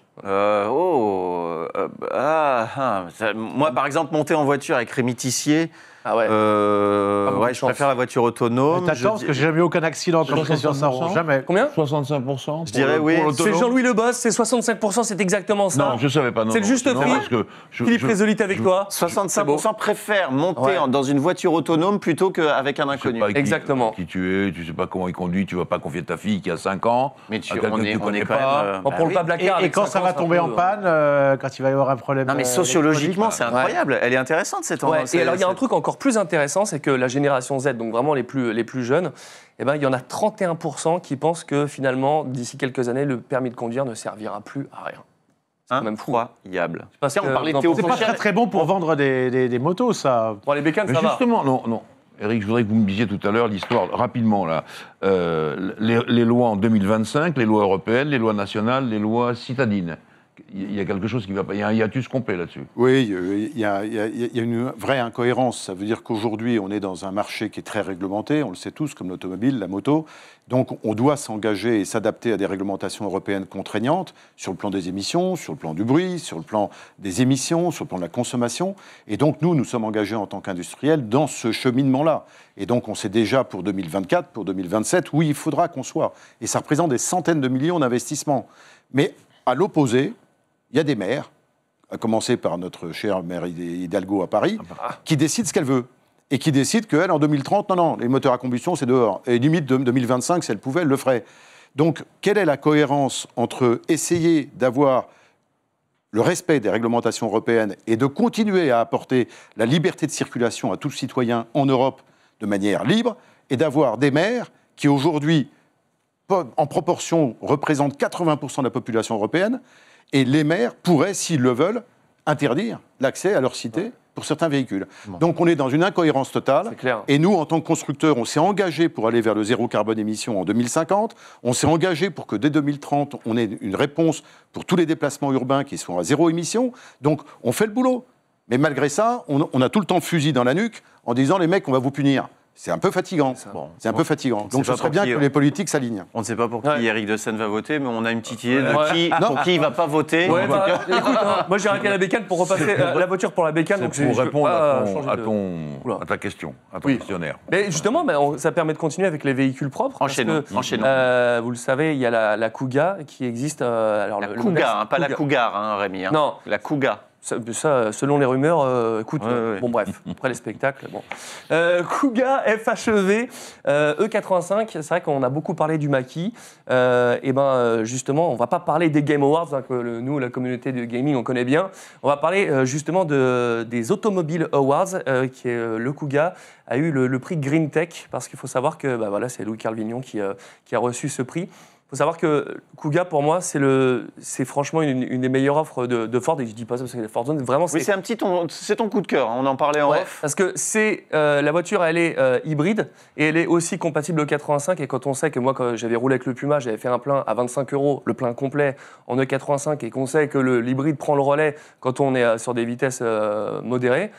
Moi, par exemple, monter en voiture avec Rémi Tissier, Ah ouais. beaucoup de je chance. préfère la voiture autonome. T'attends, parce que j'ai jamais eu aucun accident comme Christian Saron. Jamais. Combien? 65%. Je dirais oui. C'est Jean-Louis Le Boss, c'est 65%, c'est exactement ça. Non, je ne savais pas. Non, C'est le non, juste non, prix. parce que Philippe Résolite avec toi. 65% préfèrent monter Ouais. dans une voiture autonome plutôt qu'avec un tu sais inconnu. pas Exactement. Qui tu es, tu sais pas comment il conduit, tu vas pas confier ta fille qui a 5 ans Mais à quelqu'un on que est tu connais quand même. pas. On prend le Blablacar. Et avec quand 5 ça ans, va c'est un tomber peu, en panne, quand il va y avoir un problème. Non, mais sociologiquement, électronique, c'est incroyable. Elle est intéressante, cette Ouais. tendance. Et alors, il y a un truc encore plus intéressant, c'est que la génération Z, donc vraiment les plus jeunes, eh ben, il y en a 31% qui pensent que finalement, d'ici quelques années, le permis de conduire ne servira plus à rien. C'est quand même fou. Incroyable. Parce Tiens, que on parlait de dans- Théo C'est pas Pochel. très très bon pour vendre des motos, ça. Bon, les bécanes, Mais ça va. justement, non. Eric, je voudrais que vous me disiez tout à l'heure l'histoire, rapidement, là. Les lois en 2025, les lois européennes, les lois nationales, les lois citadines. Il y a quelque chose qui va pas. Il y a un hiatus complet là-dessus. Oui, il y a une vraie incohérence. Ça veut dire qu'aujourd'hui, on est dans un marché qui est très réglementé, on le sait tous, comme l'automobile, la moto. Donc, on doit s'engager et s'adapter à des réglementations européennes contraignantes sur le plan des émissions, sur le plan du bruit, sur le plan des émissions, sur le plan de la consommation. Et donc, nous sommes engagés en tant qu'industriels dans ce cheminement-là. Et donc, on sait déjà pour 2024, pour 2027, où il faudra qu'on soit. Et ça représente des centaines de millions d'investissements. Mais à l'opposé, il y a des maires, à commencer par notre chère maire Hidalgo à Paris, qui décident ce qu'elle veut. Et qui décident qu'elle, en 2030, non, les moteurs à combustion, c'est dehors. Et limite, 2025, si elle pouvait, elle le ferait. Donc, quelle est la cohérence entre essayer d'avoir le respect des réglementations européennes et de continuer à apporter la liberté de circulation à tout citoyen en Europe de manière libre, et d'avoir des maires qui, aujourd'hui, en proportion, représentent 80% de la population européenne, et les maires pourraient, s'ils le veulent, interdire l'accès à leur cité pour certains véhicules. Donc on est dans une incohérence totale. C'est clair. Et nous, en tant que constructeurs, on s'est engagé pour aller vers le zéro carbone émission en 2050. On s'est engagé pour que dès 2030, on ait une réponse pour tous les déplacements urbains qui soient à zéro émission. Donc on fait le boulot. Mais malgré ça, on a tout le temps le fusil dans la nuque en disant les mecs, on va vous punir. C'est un peu fatigant. C'est un peu fatigant. Donc ce serait bien que les politiques s'alignent. On ne sait pas pour qui Ouais. Eric de Seine va voter, mais on a une petite idée de Ouais. pour qui il ne va pas voter. Ouais, bah, écoute, hein, moi j'ai arrêté la bécane pour repasser la voiture pour la bécane. Donc C'est pour je peux répondre pas à changer de- Oula. ta question, à ton Oui. questionnaire. Mais justement, ça permet de continuer avec les véhicules propres. parce Enchaînons, que, enchaînons. vous le savez, il y a la Kuga qui existe. Alors La le modèle, Kuga, pas la Kuga. Cougar, hein, Rémi. hein. Non. La Kuga. Ça, selon les rumeurs, écoute, Ouais. bon bref, après les spectacles, bon. Kuga FHEV E85, c'est vrai qu'on a beaucoup parlé du maquis, et ben justement, on va pas parler des Game Awards, hein, que nous, la communauté de gaming, on connaît bien, on va parler justement des Automobile Awards, qui est le Kuga a eu le prix Green Tech, parce qu'il faut savoir que bah, voilà, c'est Louis Carl Vignon qui a reçu ce prix. faut savoir que Kuga, pour moi, c'est franchement une des meilleures offres de Ford. Et je dis pas ça parce que la Ford Zone, vraiment, Oui, c'est ton coup de cœur. On en parlait en Ouais, off. parce que la voiture, elle est hybride et elle est aussi compatible au 85. Et quand on sait que moi, quand j'avais roulé avec le Puma, j'avais fait un plein à 25 €, le plein complet en E85, et qu'on sait que l'hybride prend le relais quand on est sur des vitesses modérées,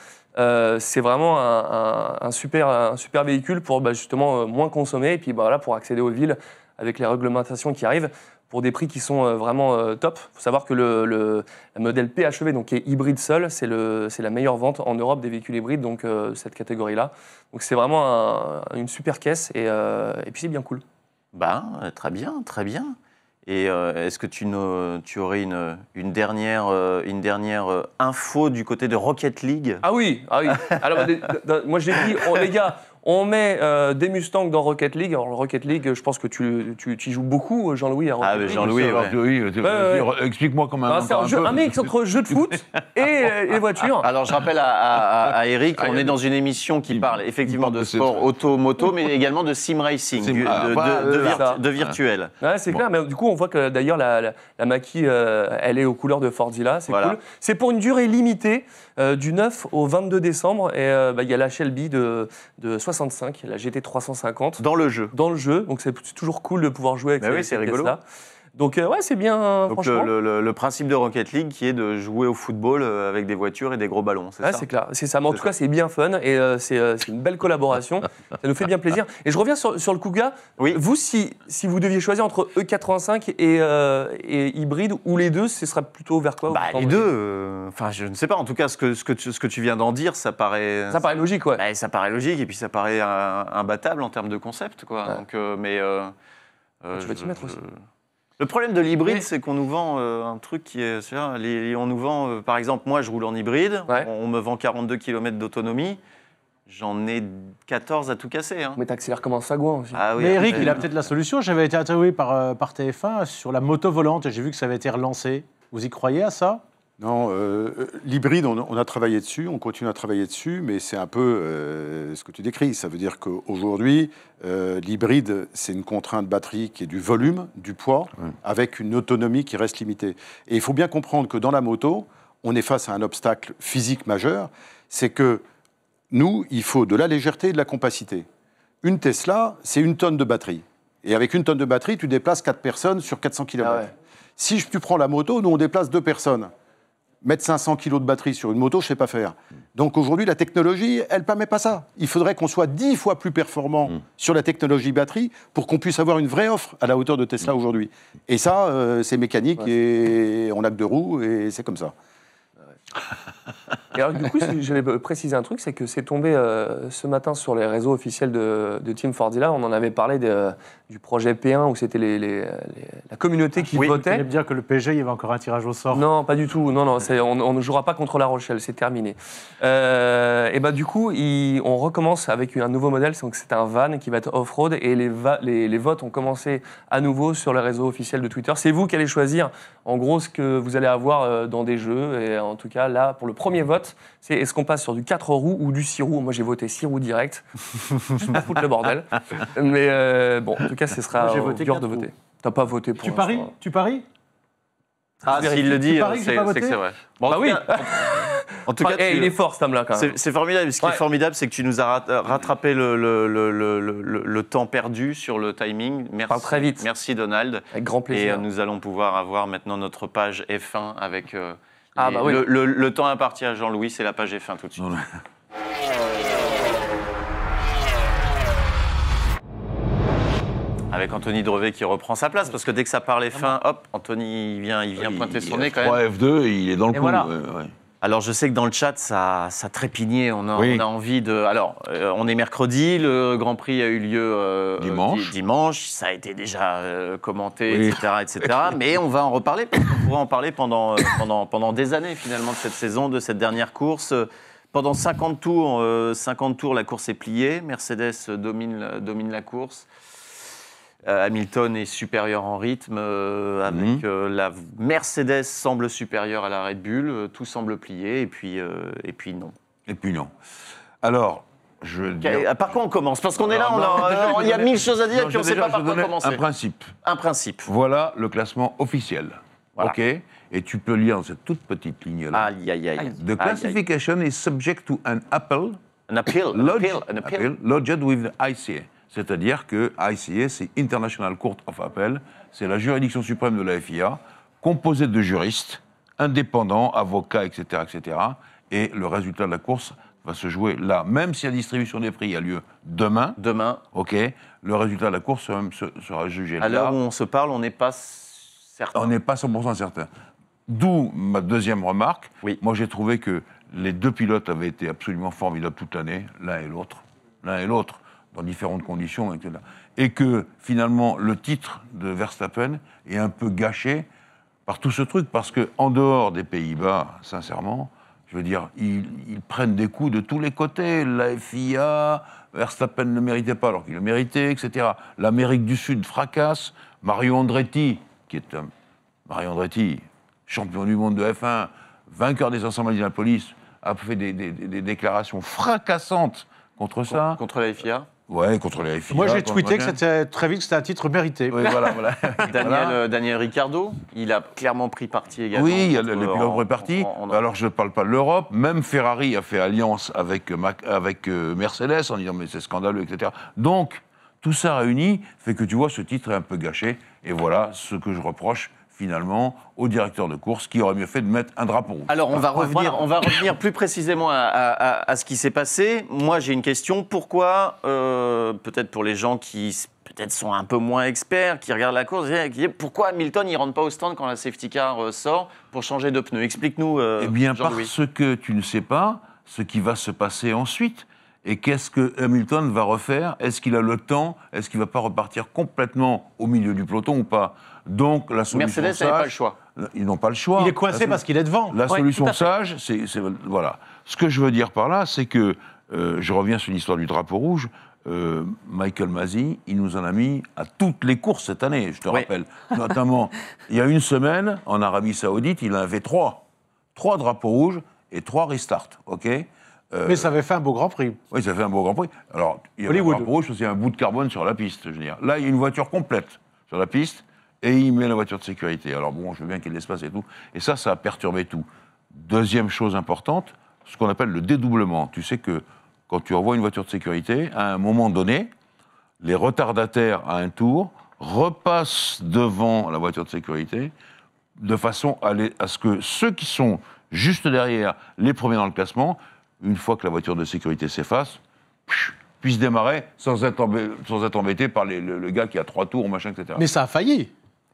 c'est vraiment un super véhicule pour justement moins consommer et puis là, pour accéder aux villes avec les réglementations qui arrivent pour des prix qui sont vraiment top. Il faut savoir que le modèle PHEV, donc qui est hybride seul, c'est la meilleure vente en Europe des véhicules hybrides, donc cette catégorie-là. Donc c'est vraiment une super caisse et puis c'est bien cool. Très bien, très bien. Et est-ce que tu aurais une dernière info du côté de Rocket League? Ah oui. Alors, moi j'ai dit, les gars, on met des Mustangs dans Rocket League. Alors, Rocket League, je pense que tu y joues beaucoup, Jean-Louis, à Rocket League. Jean-Louis, Explique-moi comment c'est un mix entre jeu de foot et les voitures. Alors, je rappelle à Eric, on est dans une émission qui parle effectivement de sport auto-moto, mais également de sim racing, de virtuel. Ouais, c'est clair, mais du coup, on voit que d'ailleurs, la maquille, elle est aux couleurs de Fordzilla, c'est cool. C'est pour une durée limitée, du 9 au 22 décembre, et il y a la Shelby de 65, la GT 350. Dans le jeu. Dans le jeu, donc c'est toujours cool de pouvoir jouer avec c'est rigolo. là. Donc ouais, c'est bien, donc franchement. Le principe de Rocket League qui est de jouer au football avec des voitures et des gros ballons, c'est ça? C'est clair, c'est ça. Mais en tout cas, c'est bien fun et c'est une belle collaboration. Ça nous fait bien plaisir. Et je reviens sur le Kuga. Oui. Vous, si vous deviez choisir entre E85 et hybride ou les deux, ce serait plutôt vers quoi? Les deux. Enfin, je ne sais pas. En tout cas, ce que tu viens d'en dire, ça paraît. Ça paraît logique, ouais. Ça paraît logique et puis ça paraît imbattable en termes de concept, quoi. Ouais. Donc, tu vas t'y mettre aussi. Le problème de l'hybride, c'est qu'on nous vend un truc qui est... On nous vend, par exemple, moi, je roule en hybride, on me vend 42 km d'autonomie, j'en ai 14 à tout casser. Hein. Mais t'accélères comme un sagouin aussi. Ah, oui, mais Eric, il a peut-être la solution. J'avais été interviewé par TF1 sur la moto volante et j'ai vu que ça avait été relancé. Vous y croyez à ça? Non, l'hybride, on a travaillé dessus, on continue à travailler dessus, mais c'est un peu ce que tu décris. Ça veut dire qu'aujourd'hui, l'hybride, c'est une contrainte batterie qui est du volume, du poids, avec une autonomie qui reste limitée. Et il faut bien comprendre que dans la moto, on est face à un obstacle physique majeur, c'est que nous, il faut de la légèreté et de la compacité. Une Tesla, c'est 1 tonne de batterie. Et avec 1 tonne de batterie, tu déplaces 4 personnes sur 400 km. Ah ouais. Si tu prends la moto, nous, on déplace 2 personnes. Mettre 500 kg de batterie sur une moto, je ne sais pas faire. Donc aujourd'hui, la technologie, elle ne permet pas ça. Il faudrait qu'on soit 10 fois plus performant sur la technologie batterie pour qu'on puisse avoir une vraie offre à la hauteur de Tesla aujourd'hui. Et ça, c'est mécanique et on n'a que 2 roues et c'est comme ça. Et alors, du coup, si j'allais préciser un truc, c'est que c'est tombé ce matin sur les réseaux officiels de Team Fordzilla. On en avait parlé du projet P1 où c'était la communauté qui votait. Vous allez me dire que le PSG, il y avait encore un tirage au sort. Non, pas du tout. Non, on ne jouera pas contre La Rochelle, c'est terminé. Et du coup, on recommence avec un nouveau modèle. Donc c'est un van qui va être off-road et les votes ont commencé à nouveau sur les réseaux officiels de Twitter. C'est vous qui allez choisir, en gros, ce que vous allez avoir dans des jeux. Et en tout cas, là, pour le premier vote, c'est est-ce qu'on passe sur du 4 roues ou du 6 roues? Moi, j'ai voté 6 roues direct. Juste pour foutre le bordel. Mais bon, en tout cas, ce sera dur de voter. T'as pas voté pour Tu paries? Tu paries? Ah, s'il le dit, paries que j'ai c'est pas que voté c'est vrai. Bon, oui. En tout cas, il est fort, cet homme-là, quand même. c'est formidable. Ce qui est formidable, c'est que tu nous as rattrapé le temps perdu sur le timing. Merci. Parle très vite. Merci, Donald. Avec grand plaisir. Et nous allons pouvoir avoir maintenant notre page F1 avec oui. le temps imparti à Jean-Louis. C'est la page F1 tout de suite. Avec Anthony Drevet qui reprend sa place, parce que dès que ça parle F1, hop, Anthony il vient pointer son nez quand même. F2, il est dans le coup. voilà. Alors je sais que dans le chat, ça trépignait, on a envie de... Alors, on est mercredi, le Grand Prix a eu lieu dimanche, ça a été déjà commenté, etc. Mais on va en reparler, parce qu'on pourrait en parler pendant des années finalement de cette saison, de cette dernière course. Pendant 50 tours, la course est pliée, Mercedes domine la course. Hamilton est supérieur en rythme, avec la Mercedes semble supérieure à la Red Bull, tout semble plier, et puis non. Et puis non. Alors, Je veux dire- Par quoi on commence? Parce qu'on est là, Alors, il y a 1000 choses à dire, Non, et puis on ne je vais sait pas déjà par quoi donner commencer. un principe. Un principe. Voilà le classement officiel. Voilà. OK? Et tu peux lire dans cette toute petite ligne-là. Aïe, aïe, aïe. The classification is subject to an appeal Un appeal. lodged with the ICA. C'est-à-dire que ICA, c'est International Court of Appeal, c'est la juridiction suprême de la FIA, composée de juristes, indépendants, avocats, etc., etc. Et le résultat de la course va se jouer là. Même si la distribution des prix a lieu demain, OK, le résultat de la course sera jugé là. À l'heure où on se parle, on n'est pas certain. On n'est pas 100% certain. D'où ma deuxième remarque. Oui. Moi, j'ai trouvé que les deux pilotes avaient été absolument formidables toute l'année, l'un et l'autre, dans différentes conditions, etc. Et que, finalement, le titre de Verstappen est un peu gâché par tout ce truc, parce qu'en dehors des Pays-Bas, sincèrement, je veux dire, ils prennent des coups de tous les côtés. La FIA, Verstappen ne le méritait pas alors qu'il le méritait, etc. L'Amérique du Sud fracasse. Mario Andretti, Mario Andretti, champion du monde de F1, vainqueur des 500 miles d'Indianapolis, a fait des déclarations fracassantes contre ça. Contre la FIA. Ouais, contre les FIA. Moi, j'ai contre tweeté que machin. c'était très vite que c'était un titre mérité. Oui, voilà. Daniel Ricciardo, il a clairement pris parti également. Oui, il y a les pilotes répartis. Alors, je ne parle pas de l'Europe. Même Ferrari a fait alliance avec Mercedes en disant mais c'est scandaleux, etc. Donc, tout ça réuni fait que tu vois, ce titre est un peu gâché. Et voilà ce que je reproche finalement au directeur de course qui aurait mieux fait de mettre un drapeau rouge. Alors, on va revenir plus précisément à ce qui s'est passé. Moi, j'ai une question. Pourquoi, peut-être pour les gens qui peut-être sont un peu moins experts, qui regardent la course, pourquoi Hamilton ne rentre pas au stand quand la safety car sort pour changer de pneu? Explique-nous, Eh bien, Jean-Louis. parce que tu ne sais pas ce qui va se passer ensuite. Et qu'est-ce que Hamilton va refaire? Est-ce qu'il a le temps? Est-ce qu'il ne va pas repartir complètement au milieu du peloton ou pas? Donc, la solution Mercedes n'avait pas le choix. Ils n'ont pas le choix. Il est coincé parce qu'il est devant. La Ouais, solution tout à fait. sage, c'est voilà. Ce que je veux dire par là, c'est que je reviens sur l'histoire du drapeau rouge. Michael Masi, il nous en a mis à toutes les courses cette année, je te rappelle. Notamment, il y a une semaine, en Arabie Saoudite, il en avait 3. 3 drapeaux rouges et 3 restarts, OK? Mais ça avait fait un beau Grand Prix. Oui, ça fait un beau Grand Prix. Alors, il y a Hollywood. un drapeau rouge, parce qu'il y a un bout de carbone sur la piste, je veux dire. Là, il y a une voiture complète sur la piste, et il met la voiture de sécurité. Alors bon, je veux bien qu'il y ait de l'espace et tout. Et ça a perturbé tout. Deuxième chose importante, ce qu'on appelle le dédoublement. Tu sais que quand tu envoies une voiture de sécurité, à un moment donné, les retardataires à un tour repassent devant la voiture de sécurité de façon à ce que ceux qui sont juste derrière, les premiers dans le classement, une fois que la voiture de sécurité s'efface, puissent démarrer sans être embêtés par le gars qui a 3 tours, machin, etc. Mais ça a failli.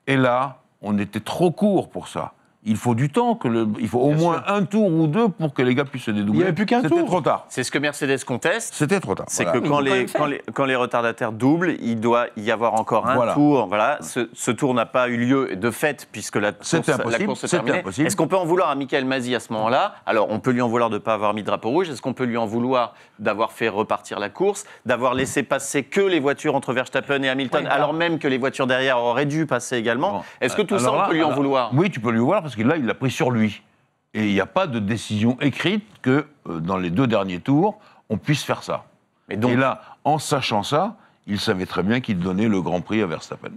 Et là, on était trop court pour ça. Il faut du temps, il faut au moins un tour ou 2 pour que les gars puissent se dédoubler. Il n'y avait plus qu'un tour. C'était trop tard. C'est ce que Mercedes conteste. C'était trop tard. C'est Voilà. que quand les retardataires doublent, il doit y avoir encore un Voilà. tour. Voilà. Ce tour n'a pas eu lieu de fait puisque la course C'était impossible, se c'était terminait. impossible. Est-ce qu'on peut en vouloir à Michael Masi à ce moment-là? Alors, on peut lui en vouloir de ne pas avoir mis de drapeau rouge. Est-ce qu'on peut lui en vouloir d'avoir fait repartir la course, d'avoir laissé passer que les voitures entre Verstappen et Hamilton, Oui, alors même que les voitures derrière auraient dû passer également? Bon. Est-ce que tout ça, Alors on là, peut lui en alors, vouloir? Oui, tu peux lui vouloir parce que là, il l'a pris sur lui. Et il n'y a pas de décision écrite que dans les 2 derniers tours, on puisse faire ça. Et donc, Et là, en sachant ça, il savait très bien qu'il donnait le Grand Prix à Verstappen.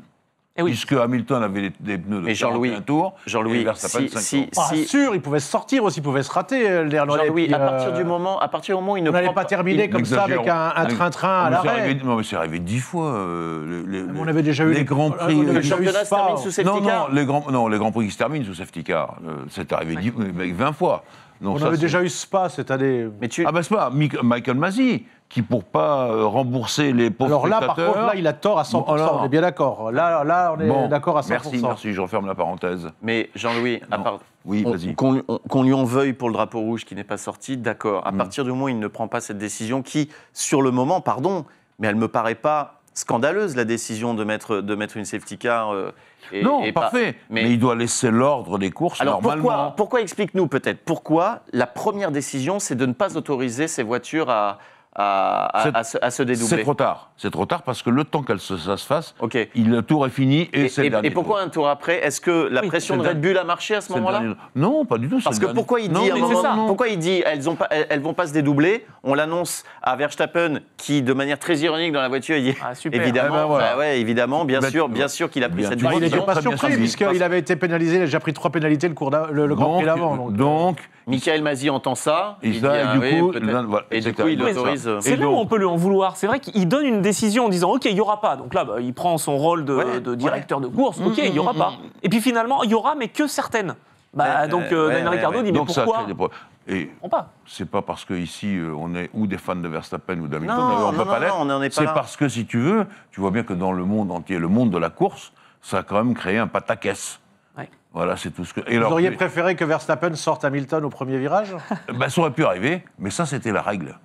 Eh oui. Puisque Hamilton avait des pneus de Mais Jean-Louis, 41 tours, Jean-Louis, et Verstappen 5 tours. Pas sûr, il pouvait se sortir aussi, il pouvait se rater. L'air Jean-Louis, à partir du moment où il ne On n'allait prend pas terminer comme ça avec un train-train à Mais c'est l'arrêt. arrivé- Non, mais c'est arrivé 10 fois. On avait déjà eu les Grands Prix. on avait le déjà eu championnat se Spa. termine sous safety car? Les Grands Prix qui se terminent sous safety car. C'est arrivé 20 fois. Non, On ça, avait c'est- déjà eu Spa cette année. Mais tu... Ah ben c'est pas Michael Masi qui, pour pas rembourser les pauvres Alors là, par spectateurs... contre, là, il a tort à 100%, Bon, alors. on est bien d'accord. Là, on est Bon, d'accord à 100%. Merci, je referme la parenthèse. Mais Jean-Louis, à Non. part... Oui, vas-y. Qu'on lui en veuille pour le drapeau rouge qui n'est pas sorti, d'accord. À partir du moment où il ne prend pas cette décision qui, sur le moment, pardon, mais elle ne me paraît pas scandaleuse, la décision de mettre une safety car. Non, et parfait. pas- Mais il doit laisser l'ordre des courses Alors normalement. pourquoi explique-nous peut-être, pourquoi la première décision, c'est de ne pas autoriser ces voitures à à se dédoubler. C'est trop tard. C'est trop tard parce que le temps que ça se fasse, Ok. le tour est fini et c'est le dernier Et pourquoi tour. un tour après? Est-ce que la Oui, pression c'est de le Red Bull a marché à ce C'est le moment-là? dernier- Non, pas du tout. c'est Parce le que dernier- pourquoi il dit Non, à un mais moment, c'est ça. pourquoi il dit elles vont pas se dédoubler? On l'annonce à Verstappen qui, de manière très ironique dans la voiture, il dit Ah, super. évidemment, Eh ben voilà. bah ouais, évidemment, bien Bah, sûr, tu bien vois. sûr qu'il a pris Bien, cette tu vois, Il décision. n'était pas très bien surpris suivi. puisqu'il avait été pénalisé, il a déjà pris 3 pénalités le Grand Prix d'avant. Donc, Michael Masi entend ça, Et il ça, dit, et ah du oui, coup, peut-être. voilà, Et du etc. coup, il Oui, autorise. C'est là où on peut lui en vouloir. C'est vrai qu'il donne une décision en disant OK, il n'y aura pas. Donc là, bah, il prend son rôle de directeur de course. OK, il n'y aura pas. Et puis finalement, il y aura, mais que certaines. Donc Daniel Ricciardo dit mais donc ça pourquoi crée des problèmes. Et on pas. c'est pas parce qu'ici, on est ou des fans de Verstappen ou d'Hamilton, Non, on non, peut pas non, l'être. on n'en est pas C'est là. parce que, si tu veux, tu vois bien que dans le monde entier, le monde de la course, ça a quand même créé un pataquès. Ouais. Voilà, c'est tout ce que... Et Vous alors, auriez préféré que Verstappen sorte Hamilton au premier virage? ben, ça aurait pu arriver, mais ça, c'était la règle.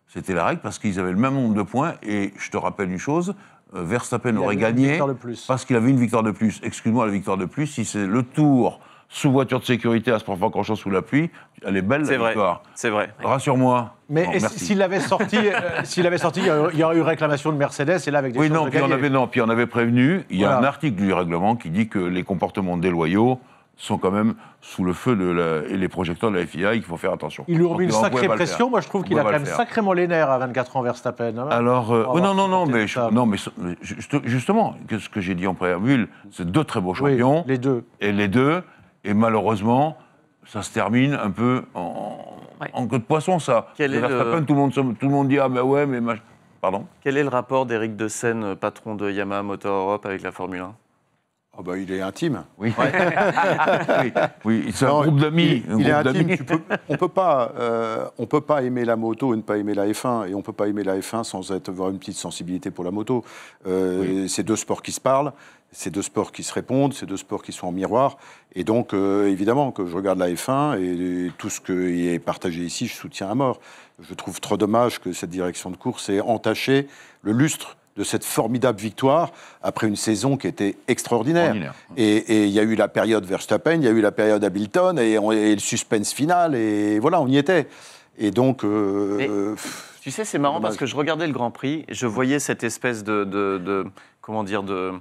C'était la règle parce qu'ils avaient le même nombre de points. Et je te rappelle une chose, Verstappen Il aurait avait une gagné victoire de plus. parce qu'il avait une victoire de plus. Excuse-moi, la victoire de plus, si c'est le tour sous voiture de sécurité à Spa-Francorchamps sous la pluie, elle est belle, C'est la vrai, victoire. c'est vrai. Rassure-moi. Mais Bon, et merci. s'il l'avait sorti, il y aurait eu réclamation de Mercedes et là avec des Oui, chances non, de puis gagner. puis on avait prévenu. Il y a Voilà. un article du règlement qui dit que les comportements déloyaux sont quand même sous le feu et les projecteurs de la FIA, il faut faire attention. Il lui a Donc, mis une on pouvait sacrée pas le pression. faire. Moi, je trouve On qu'il a pouvait quand pas même le faire. sacrément les nerfs à 24 ans, Verstappen. hein. Alors, Pour oui, avoir non, supporté mais, tout ça. non, mais justement, ce que j'ai dit en préambule, c'est deux très beaux Oui, champions. les deux. Et malheureusement, ça se termine un peu en queue de poisson, ça. Quel est Verstappen, le- tout le monde dit, ah ben ouais, mais... Pardon. Quel est le rapport d'Éric De Seine, patron de Yamaha Motor Europe, avec la Formule 1? Oh bah, il est intime. Oui, oui, c'est un Non, groupe d'amis. Il est un groupe intime. d'amis. On peut pas aimer la moto et ne pas aimer la F1. Et on peut pas aimer la F1 sans avoir une petite sensibilité pour la moto. C'est deux sports qui se parlent, c'est deux sports qui se répondent, c'est deux sports qui sont en miroir. Et donc, évidemment, que je regarde la F1 et tout ce qui est partagé ici, je soutiens à mort. Je trouve trop dommage que cette direction de course ait entaché le lustre de cette formidable victoire après une saison qui était extraordinaire. Extraordinaire. Et il y a eu la période Verstappen, il y a eu la période Hamilton et le suspense final, et voilà, on y était. Et donc... Tu sais, c'est marrant Dommage. parce que je regardais le Grand Prix, je voyais cette espèce de comment dire, de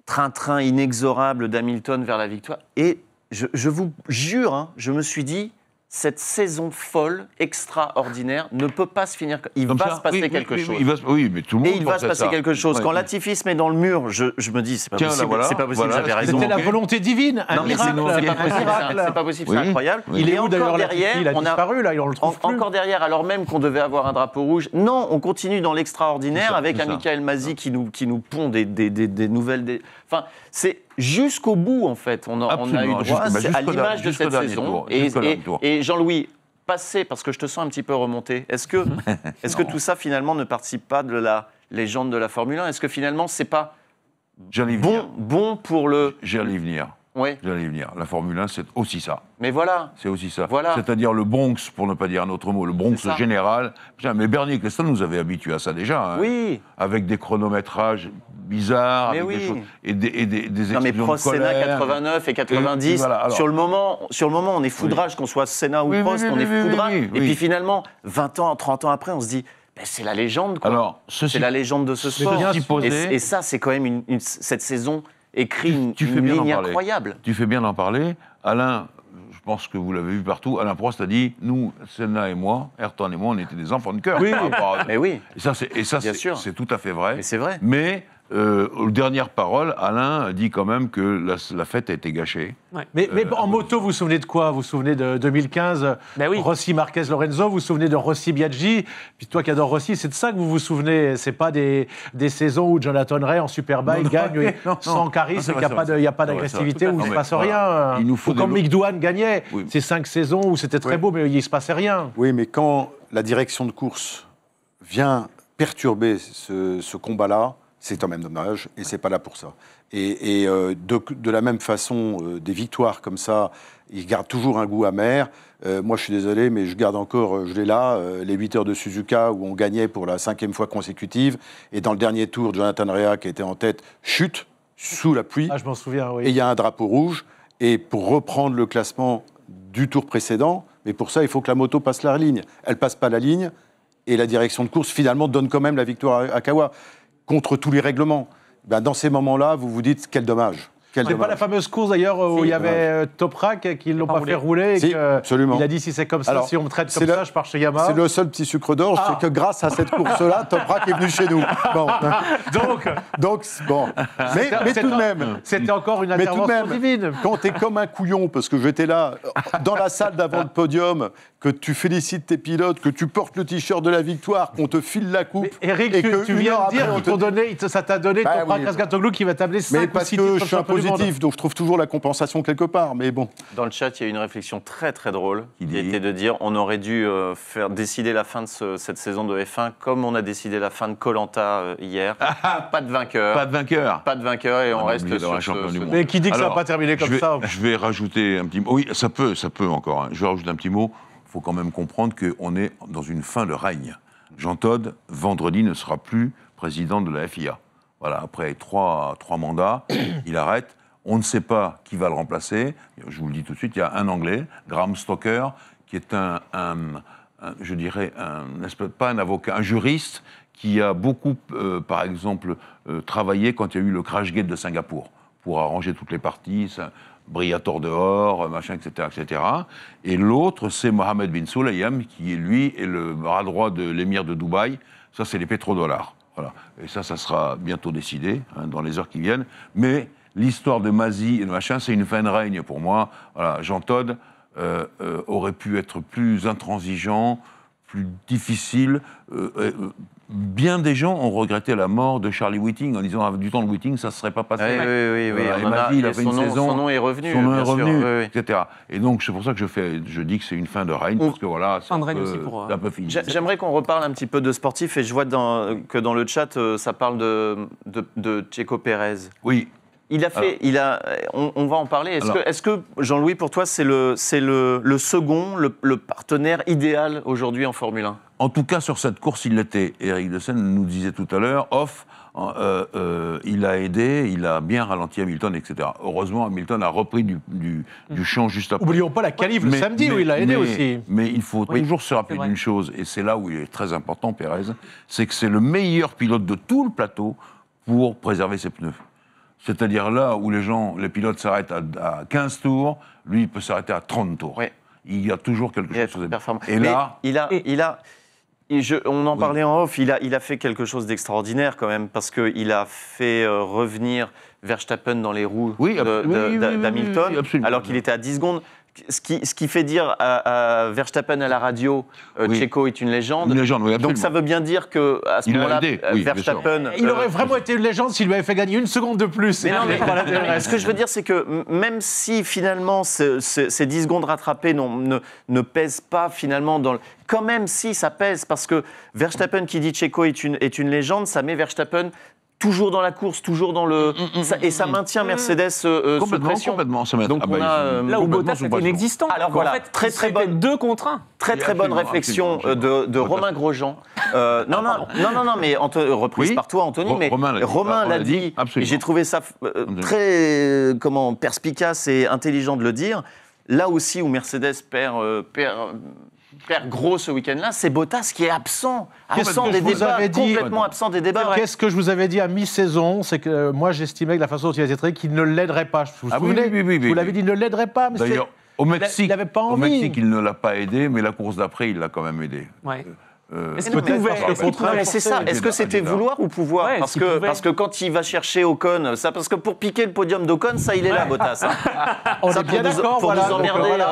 train-train inexorable d'Hamilton vers la victoire. Et je vous jure, hein, je me suis dit, cette saison folle, extraordinaire, ne peut pas se finir. Il Comme va ça. se passer Oui, quelque oui, chose. oui, mais tout le monde Et il va se pensait passer ça. quelque chose. Ouais. Quand Latifi se met dans le mur, je me dis, c'est pas Tiens, là, possible, voilà, c'est pas possible, voilà, j'avais raison. C'était la Ok. volonté divine, un Non, mais c'est miracle. pas un possible, miracle. c'est pas possible, Oui. c'est incroyable. Oui. Il est Et où d'ailleurs encore Latifi? derrière, Il a on a disparu, là, on le trouve plus. encore derrière, alors même qu'on devait avoir un drapeau rouge. Non, on continue dans l'extraordinaire C'est ça, avec c'est un ça. Michael Masi qui nous pond des nouvelles. Enfin, c'est jusqu'au bout, en fait. On a eu Absolument, droit jusqu'au- à l'image de jusqu'au cette dernier saison. tour, Et, jusqu'au dernier tour. et Jean-Louis, passé, parce que je te sens un petit peu remonté, est-ce que tout ça, finalement, ne participe pas de la légende de la Formule 1? Est-ce que finalement, c'est pas J'allais y venir. bon pour le. J'allais y venir. Oui, J'allais y venir. La Formule 1, c'est aussi ça. mais voilà. C'est aussi ça. Voilà. C'est-à-dire le Bronx, pour ne pas dire un autre mot, le Bronx C'est ça. général. Putain, mais Bernie Ecclestone nous avait habitués à ça déjà. Hein. Oui. Avec des chronométrages bizarres, Mais avec des oui. choses. Et des Non mais explosions Prost, de Senna, colère. 89 et 90, Et voilà, alors. sur le moment, on est foudrage, qu'on soit Senna ou Oui, oui, Prost, oui, on est oui, oui, foudrage. oui, oui. Et puis finalement, 20 ans, 30 ans après, on se dit, ben, c'est la légende, quoi. Alors, ceci, C'est la légende de ce sport. bien supposé- Et ça, c'est quand même cette saison écrit une tu fais bien d'en ligne parler. incroyable. Tu fais bien d'en parler. Alain, je pense que vous l'avez vu partout, Alain Prost a dit, nous, Senna et moi, Ayrton et moi, on était des enfants de cœur. Oui, par rapport à- Mais oui, Et ça, Bien sûr. c'est tout à fait vrai. mais c'est vrai. Mais, aux dernières paroles, Alain a dit quand même que la fête a été gâchée. Mais en moto, vous vous souvenez de quoi? Vous vous souvenez de 2015, Ben oui. Rossi, Marquez, Lorenzo, vous vous souvenez de Rossi, Biaggi? Puis toi qui adore Rossi, c'est de ça que vous vous souvenez. C'est pas des saisons où Jonathan Ray en Superbike Non, gagne non, sans non. charisme, Non, qu'il n'y a pas c'est vrai, d'agressivité, c'est vrai. où il Non, ne se mais passe voilà. rien. Il nous faut Ou quand des- Mick Doohan gagnait, Oui. ces 5 saisons où c'était très beau, mais il ne se passait rien. Oui, mais quand la direction de course vient perturber ce combat-là, c'est quand même dommage, et c'est pas là pour ça. Et de la même façon, des victoires comme ça, ils gardent toujours un goût amer. Moi, je suis désolé, mais je garde encore, je l'ai là, les 8 heures de Suzuka où on gagnait pour la 5e fois consécutive, et dans le dernier tour, Jonathan Rea, qui était en tête, chute sous la pluie. Ah, je m'en souviens, Et oui. il y a un drapeau rouge. Et pour reprendre le classement du tour précédent, Mais pour ça, il faut que la moto passe la ligne. Elle passe pas la ligne, et la direction de course, finalement, donne quand même la victoire à Kawa, contre tous les règlements. Ben, dans ces moments-là, vous vous dites, quel dommage. C'est pas la fameuse course d'ailleurs où il y avait Toprak qui ne l'ont pas fait rouler. Si, absolument. Il a dit si c'est comme ça, Alors, si on me traite comme ça, je pars chez Yamaha. C'est le seul petit sucre d'orge, c'est que grâce à cette course-là, Toprak est venu chez nous. Bon. Donc bon. Mais tout de même. C'était encore une intervention divine. Quand tu es comme un couillon, parce que j'étais là, dans la salle d'avant le podium, que tu félicites tes pilotes, que tu portes le t-shirt de la victoire, qu'on te file la coupe. Mais Eric, et que tu viens de dire ça t'a donné Toprak Razgatoglu qui va t'amener 5 ou 6 titres. Je suis un positif, donc je trouve toujours la compensation quelque part, mais bon. Dans le chat, il y a une réflexion très très drôle qui était de dire on aurait dû faire décider la fin de cette saison de F1 comme on a décidé la fin de Koh-Lanta hier. Pas de vainqueur. Pas de vainqueur. Pas de vainqueur et on reste sur un champion du monde. Mais qui dit que ça va pas terminer comme ça? Je vais rajouter un petit mot. Oui, ça peut encore. Hein. Je vais rajouter un petit mot. Il faut quand même comprendre qu'on est dans une fin de règne. Jean Todt, vendredi, ne sera plus président de la FIA. Voilà, après trois mandats, il arrête. On ne sait pas qui va le remplacer. Je vous le dis tout de suite, il y a un Anglais, Graham Stoker, qui est je dirais, pas un avocat, un juriste qui a beaucoup, par exemple, travaillé quand il y a eu le Crashgate de Singapour, pour arranger toutes les parties, Briator dehors, machin, etc., etc. Et l'autre, c'est Mohammed bin Sulayem, qui, lui, est le bras droit de l'émir de Dubaï. Ça, c'est les pétrodollars. Voilà. Et ça sera bientôt décidé, hein, dans les heures qui viennent. Mais l'histoire de Masi et de machin, c'est une fin de règne pour moi. Voilà, Jean Todt aurait pu être plus intransigeant, plus difficile. Bien des gens ont regretté la mort de Charlie Whiting en disant du temps de Whiting, ça ne se serait pas passé. Oui. Voilà, il a fait une saison. Son nom est revenu. Son nom est bien revenu, sûr, oui. etc. Et donc, c'est pour ça que je dis que c'est une fin de règne, parce que voilà, c'est Fin de règne aussi pour, un peu fini. J'aimerais qu'on reparle un petit peu de sportif et je vois que dans le chat, ça parle de Checo Pérez. Oui. On va en parler. Est-ce que Jean-Louis, pour toi, c'est le second, le partenaire idéal aujourd'hui en Formule 1 ? En tout cas, sur cette course, il l'était. Eric de Seine nous disait tout à l'heure, il a aidé, il a bien ralenti Hamilton, etc. Heureusement, Hamilton a repris du champ juste après. Oublions pas la qualif le samedi où il a aidé aussi. Mais il faut toujours se rappeler d'une chose, et c'est là où il est très important, Pérez, c'est que c'est le meilleur pilote de tout le plateau pour préserver ses pneus. C'est-à-dire là où les pilotes s'arrêtent à 15 tours, lui, il peut s'arrêter à 30 tours. Oui. Il y a toujours quelque chose de performant. Et là, on en parlait en off, il a fait quelque chose d'extraordinaire quand même, parce qu'il a fait revenir Verstappen dans les roues d'Hamilton, alors qu'il était à 10 secondes. Ce qui fait dire à Verstappen à la radio, Checo est une légende. Une légende, oui, absolument. Donc ça veut bien dire qu'à ce moment-là, Verstappen... Il aurait vraiment été une légende s'il lui avait fait gagner 1 seconde de plus. Mais non, mais ce que je veux dire, c'est que même si finalement ces 10 secondes rattrapées ne pèsent pas finalement dans le... Quand même, si, ça pèse, parce que Verstappen qui dit Checo est une légende, ça met Verstappen toujours dans la course, toujours dans le... et ça maintient Mercedes sous pression. Complètement. Donc on a... Là où Bottas était inexistant. Alors voilà, en fait, très bonne 2 contre 1. Très bonne réflexion de Romain Grosjean. Non, mais reprise par toi, Anthony. Mais Romain l'a dit. Et j'ai trouvé ça très perspicace et intelligent de le dire. Là aussi où Mercedes perd gros ce week-end-là, c'est Bottas qui est absent des débats, complètement absent des débats. Qu'est-ce que je vous avais dit à mi-saison? C'est que moi, j'estimais que la façon dont il a été traité, qu'il ne l'aiderait pas. Vous vous souvenez? Oui. Vous l'avez dit, il ne l'aiderait pas. Mais d'ailleurs, au Mexique, il n'avait pas envie. Il ne l'a pas aidé, mais la course d'après, il l'a quand même aidé. Ouais. Est-ce que c'est ça? Est-ce que c'était vouloir ou pouvoir? Parce que quand il va chercher Ocon, parce que pour piquer le podium d'Ocon, ça, il est là, Bottas. On est bien d'accord, pour nous emmerder.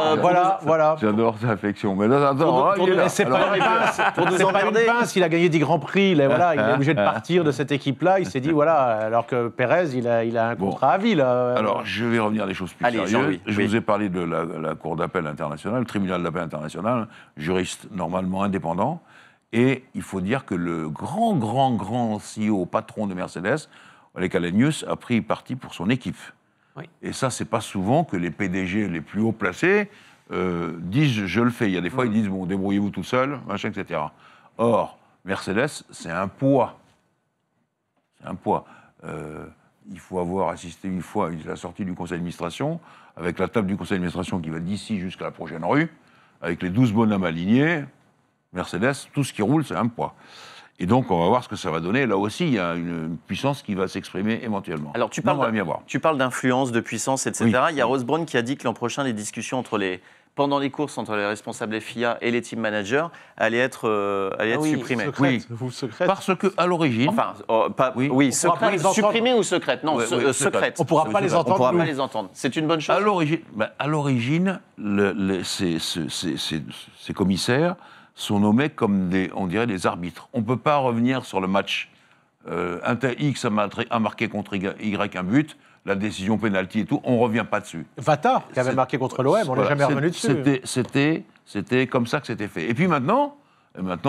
Voilà. J'adore sa réflexion. Mais là, il est là. C'est pas une pince, il a gagné 10 grands prix. Il est obligé de partir de cette équipe-là. Il s'est dit, alors que Pérez, il a un contrat à vie. Alors, je vais revenir à des choses plus sérieuses. Je vous ai parlé de la Cour d'appel internationale, le tribunal d'appel international, juriste normalement indépendant. Et il faut dire que le grand CEO, patron de Mercedes, Ole Kalenius, a pris parti pour son équipe. Oui. Et ça, c'est pas souvent que les PDG les plus haut placés disent « je le fais ». Il y a des fois, ils disent « bon, débrouillez-vous tout seul », machin, etc. Or, Mercedes, c'est un poids. C'est un poids. Il faut avoir assisté une fois à la sortie du conseil d'administration, avec la table du conseil d'administration qui va d'ici jusqu'à la prochaine rue, avec les 12 bonhommes alignés, Mercedes, tout ce qui roule, c'est un poids. Et donc, on va voir ce que ça va donner. Là aussi, il y a une puissance qui va s'exprimer éventuellement. Alors, tu Non, on va parles, bien voir. tu parles d'influence, de puissance, etc. Oui. Il y a Ross Brawn qui a dit que l'an prochain, les discussions pendant les courses entre les responsables FIA et les team managers allaient être oui, supprimées. Secrète, vous secrète. Parce qu'à l'origine, Enfin, Oui. oui, On pourra pas les entendre. supprimées ou secrètes? Non, Ouais, secrètes. On ne pourra pas les On entendre. pourra nous. pas les entendre. C'est une bonne chose. à l'origine, ces commissaires sont nommés comme on dirait des arbitres. On ne peut pas revenir sur le match. Un tel X a marqué contre Y un but, la décision pénalty et tout, on ne revient pas dessus. Vata, qui avait marqué contre l'OM, on n'est Voilà, jamais revenu dessus. C'était comme ça que c'était fait. Et puis maintenant,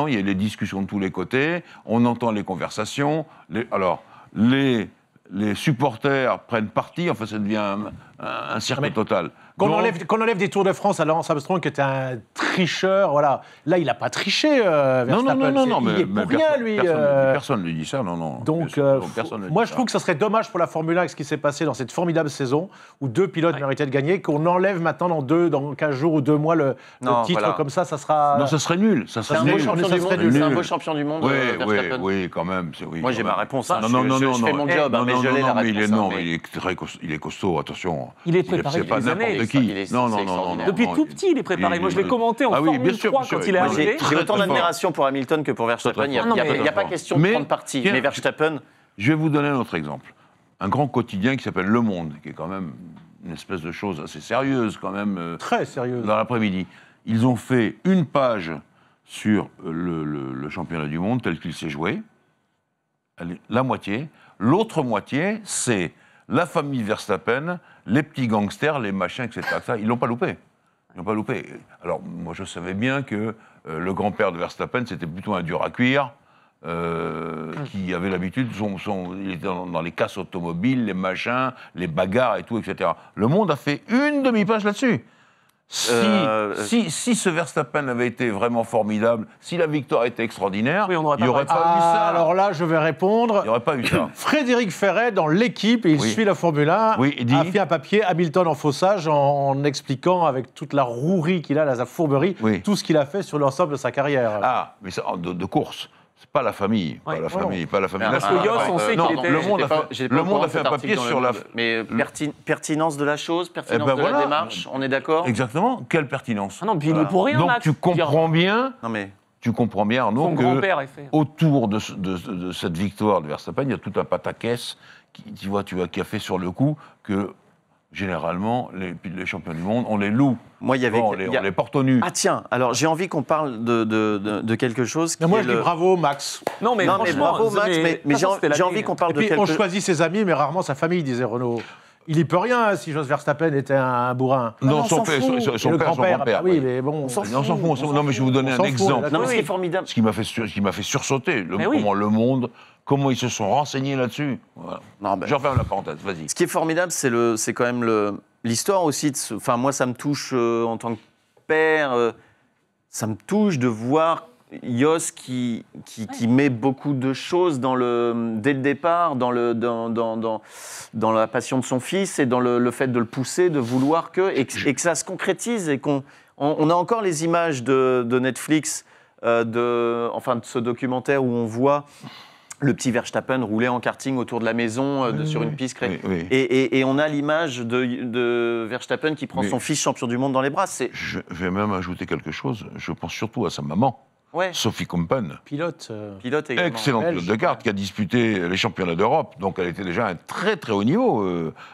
il y a les discussions de tous les côtés, on entend les conversations. Les supporters prennent parti, enfin ça devient un cirque Mais total. Qu'on Donc, enlève des Tours de France à Lance Armstrong, qui était un tricheur, voilà. Là, il n'a pas triché, Verstappen. Il est pour rien, lui. Personne ne dit ça, non. Donc, Personne ne dit moi, ça. je trouve que ça serait dommage pour la Formule 1, ce qui s'est passé dans cette formidable saison, où 2 pilotes méritaient de gagner, qu'on enlève maintenant dans 15 jours ou 2 mois le titre voilà. comme ça sera... Non, ça serait nul. C'est un beau champion du monde. C'est un beau champion du monde. Verstappen. Oui, quand même. Moi, j'ai ma réponse. hein. Non, Je fais mon job, mais je l'ai la réponse. il est costaud, attention. Il est préparé C'est pas depuis des années. n'importe qui. Non. extraordinaire. Depuis tout petit, il est préparé. Moi, je l'ai commenté en oui, Formule bien sûr, 3 bien sûr. quand il est Moi, arrivé. J'ai autant Très d'admiration pour Hamilton que pour Verstappen. Il n'y a pas question de Mais, prendre parti. tiens, Mais Verstappen, Je vais vous donner un autre exemple. Un grand quotidien qui s'appelle Le Monde, qui est quand même une espèce de chose assez sérieuse, quand même, Très sérieux. dans l'après-midi. Ils ont fait une page sur le championnat du monde tel qu'il s'est joué, la moitié. L'autre moitié, c'est la famille Verstappen, les petits gangsters, les machins, etc. Ils ne l'ont pas loupé. Ils n'ont pas loupé. Alors, moi, je savais bien que le grand-père de Verstappen, c'était plutôt un dur à cuire, qui avait l'habitude, il était dans les casses automobiles, les machins, les bagarres et tout, etc. Le Monde a fait une demi-page là-dessus. Si ce Verstappen avait été vraiment formidable, si la victoire était extraordinaire, Oui, on n'aurait il n'y aurait pas pas eu ça. Alors là, je vais répondre. Il n'y aurait pas eu ça. Frédéric Ferret, dans l'équipe, et il Oui. suit la Formule 1, Oui, il dit- a fait un papier Hamilton en faussage en expliquant avec toute la rouerie qu'il a, la fourberie, Oui. tout ce qu'il a fait sur l'ensemble de sa carrière. Ah, mais ça, de course. C'est pas la famille. Pas Ouais. la famille. Pas la famille. Parce que Yoss, on sait non, qu'il était- Le Monde a j'étais fait, pas le au Monde courant a de fait un cet papier article sur dans la. le- Mais pertinence de la chose, pertinence ben de voilà. la démarche, on est d'accord? Exactement. Quelle pertinence. Ah non, puis il est pour rien, Donc Max. tu comprends bien, Non mais Arnaud, Son que grand-père est fait. autour de cette victoire de Verstappen, il y a tout un pataquès qui a fait sur le coup que généralement les champions du monde, on les loue. moi il y avait. Bon, on les porte au nu. Ah tiens, alors j'ai envie qu'on parle de quelque chose. Mais moi, qui je est dis le- bravo, Max. Non, mais Non mais franchement, bravo Max, mais ça, c'était j'ai l'année. envie qu'on parle Et de puis, quelque on chose. choisit ses amis, mais rarement sa famille, disait Renaud. Il y peut rien si Jos Verstappen était un bourrin. Non, on son s'en père, fout. son Et le son grand-père, grand-père. oui, oui. mais bon. On s'en On s'en fout. Non, mais je vais vous donner On un s'en fout, exemple. Non mais ce qui est Oui. formidable. Ce qui m'a fait sursauter, Mais oui. comment le monde, comment ils se sont renseignés là-dessus. Voilà. Non, ben, Je referme la parenthèse, vas-y. ce qui est formidable, c'est quand même l'histoire aussi. Enfin, moi, ça me touche en tant que père. Ça me touche de voir Yoss qui met beaucoup de choses dès le départ, dans la passion de son fils et dans le fait de le pousser, de vouloir et que ça se concrétise et qu'on a encore les images de Netflix, de ce documentaire où on voit le petit Verstappen rouler en karting autour de la maison sur une piste. Oui. Et on a l'image de Verstappen qui prend Oui. son fils champion du monde dans les bras. Je vais même ajouter quelque chose. Je pense surtout à sa maman, Ouais, Sophie Compen. Pilote. pilote également. Excellente Belge. pilote de kart qui a disputé les championnats d'Europe. Donc elle était déjà à un très très haut niveau.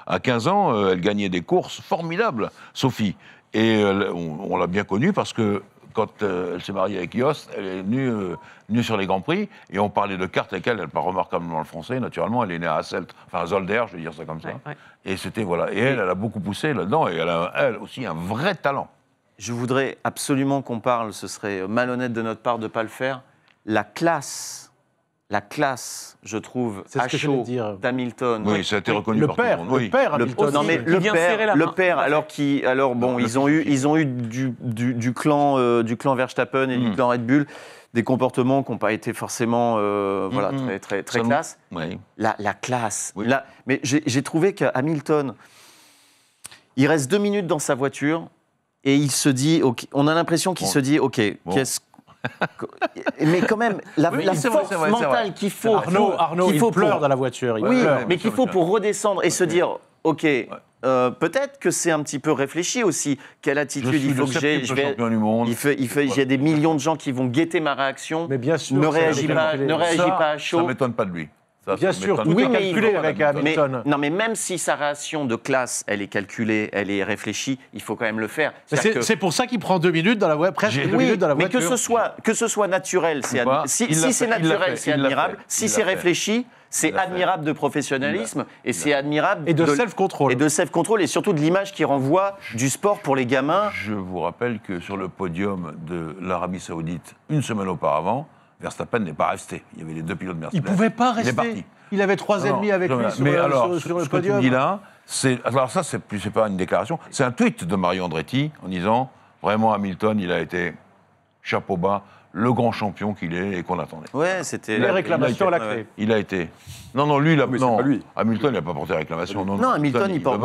À 15 ans, elle gagnait des courses formidables, Sophie. Et on l'a bien connue parce que quand elle s'est mariée avec Yost, elle est venue sur les Grands Prix et on parlait de kart avec elle. Elle parle remarquablement le français, naturellement. Elle est née à Hasselt, enfin à Zolder, je vais dire ça comme ça. Ouais. Et c'était, voilà. Et elle a beaucoup poussé là-dedans et elle a, elle aussi, un vrai talent. Je voudrais absolument qu'on parle, ce serait malhonnête de notre part de ne pas le faire, la classe, je trouve, C'est ce à que j'allais chaud dire. d'Hamilton. Oui, ça a été reconnu Le par père, tout le monde. Oui. le père Le, Hamilton. non mais Qui vient serrer la main. le père, alors bon, ils ont eu du clan Verstappen et du clan Red Bull des comportements qui n'ont pas été forcément très Ça nous- classe. Oui. La classe. Oui. Mais j'ai trouvé qu'Hamilton, il reste 2 minutes dans sa voiture. et il se dit, on a l'impression qu'il se dit, ok, qu'est-ce mais quand même, la force mentale qu'il faut... Arnaud, il pleure dans la voiture. Oui, mais qu'il faut pour redescendre et se dire, ok, peut-être que c'est un petit peu réfléchi aussi. Quelle attitude il faut que j'ai. Champion du monde. Il y a des millions de gens qui vont guetter ma réaction. Mais bien sûr, ne réagis pas à chaud. Ça m'étonne pas de lui. Bien sûr, tout est calculé avec Hamilton. Non, mais même si sa réaction de classe, elle est calculée, elle est réfléchie, il faut quand même le faire. C'est pour ça qu'il prend 2 minutes dans la voiture, presque 2 minutes dans la voiture. Mais que ce soit naturel, si c'est naturel, c'est admirable. Si c'est réfléchi, c'est admirable de professionnalisme et c'est admirable de self-control. Et de self-control et surtout de l'image qui renvoie du sport pour les gamins. Je vous rappelle que sur le podium de l'Arabie Saoudite, une semaine auparavant, Verstappen n'est pas resté. Il y avait les 2 pilotes Mercedes. Il ne pouvait pas rester. Il est parti. Il avait 3 ennemis avec lui sur le podium. Ce que tu dis là, alors ça, c'est pas une déclaration, c'est un tweet de Mario Andretti en disant vraiment Hamilton, il a été chapeau bas, le grand champion qu'il est et qu'on attendait. Ouais, c'était les réclamations à la clé. Il a été. Non, lui, mais c'est pas lui. Hamilton, il n'a pas porté réclamation. Non, Hamilton, il porte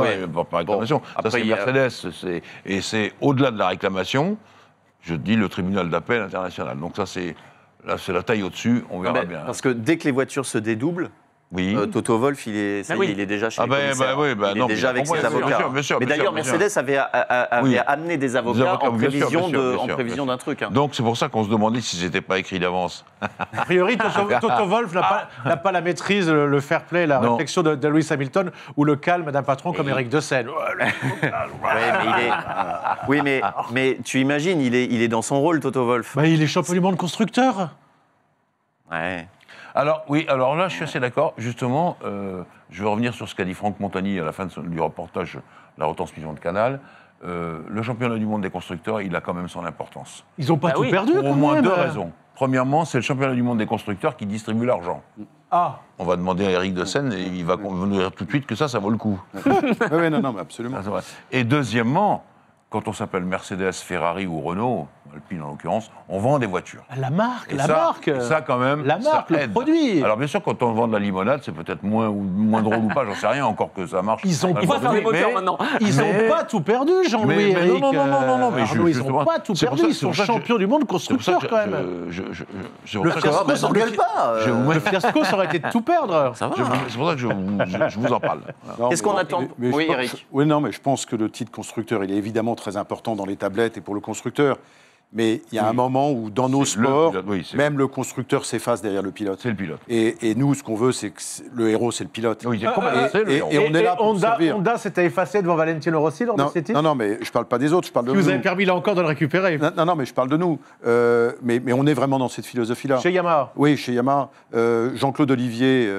pas réclamation. Ça, c'est Mercedes. Et c'est au-delà de la réclamation, je dis le tribunal d'appel international. Donc ça, c'est la taille au-dessus, on verra bien. Parce que dès que les voitures se dédoublent, Toto Wolff, il est déjà chez les commissaires. Il est déjà avec ses avocats. Mais d'ailleurs, Mercedes avait amené des avocats en prévision d'un truc. Donc c'est pour ça qu'on se demandait si c'était pas écrit d'avance. A priori, Toto Wolff n'a pas la maîtrise, le fair play, la réflexion de Lewis Hamilton ou le calme d'un patron comme Éric de Seine. Oui, mais tu imagines, il est dans son rôle, Toto Wolff. Il est champion du monde constructeur. Ouais. Alors là, je suis assez d'accord. Justement, je vais revenir sur ce qu'a dit Franck Montagny à la fin du reportage, la retransmission de Canal. Le championnat du monde des constructeurs, il a quand même son importance. Ils n'ont pas tout perdu, pour au moins 2 raisons. Premièrement, c'est le championnat du monde des constructeurs qui distribue l'argent. On va demander à Éric de Seine et il va nous dire tout de suite que ça vaut le coup. Oui, non, mais absolument. Et deuxièmement, quand on s'appelle Mercedes, Ferrari ou Renault, Alpine en l'occurrence, on vend des voitures. La marque, ça quand même, la marque, ça le aide. produit. Alors bien sûr, quand on vend de la limonade, c'est peut-être moins drôle ou pas, j'en sais rien, encore que ça marche. On va faire des moteurs maintenant. Ils n'ont pas tout perdu, Jean-Louis, Eric. Non, mais Arnaud, ils n'ont pas tout perdu, ils sont champions du monde constructeur quand même. Le fiasco, ça ne pas. Le fiasco, ça aurait été de tout perdre. Ça va. C'est pour ça que je vous en parle. Qu'est-ce qu'on attend ? Oui, Eric. Oui, non, mais je pense que le titre constructeur, il est évidemment très important dans les tablettes et pour le constructeur. Mais il y a un moment où, dans nos sports, même le constructeur s'efface derrière le pilote. C'est le pilote. Et nous, ce qu'on veut, c'est que le héros, c'est le pilote. Oui, et on est là pour servir. Honda s'était effacé devant Valentino Rossi lors de ces titres. Non, mais je ne parle pas des autres, je parle de nous. Vous avez permis là encore de le récupérer. Non, mais je parle de nous. Mais on est vraiment dans cette philosophie-là. Chez Yamaha. Oui, chez Yamaha. Jean-Claude Olivier,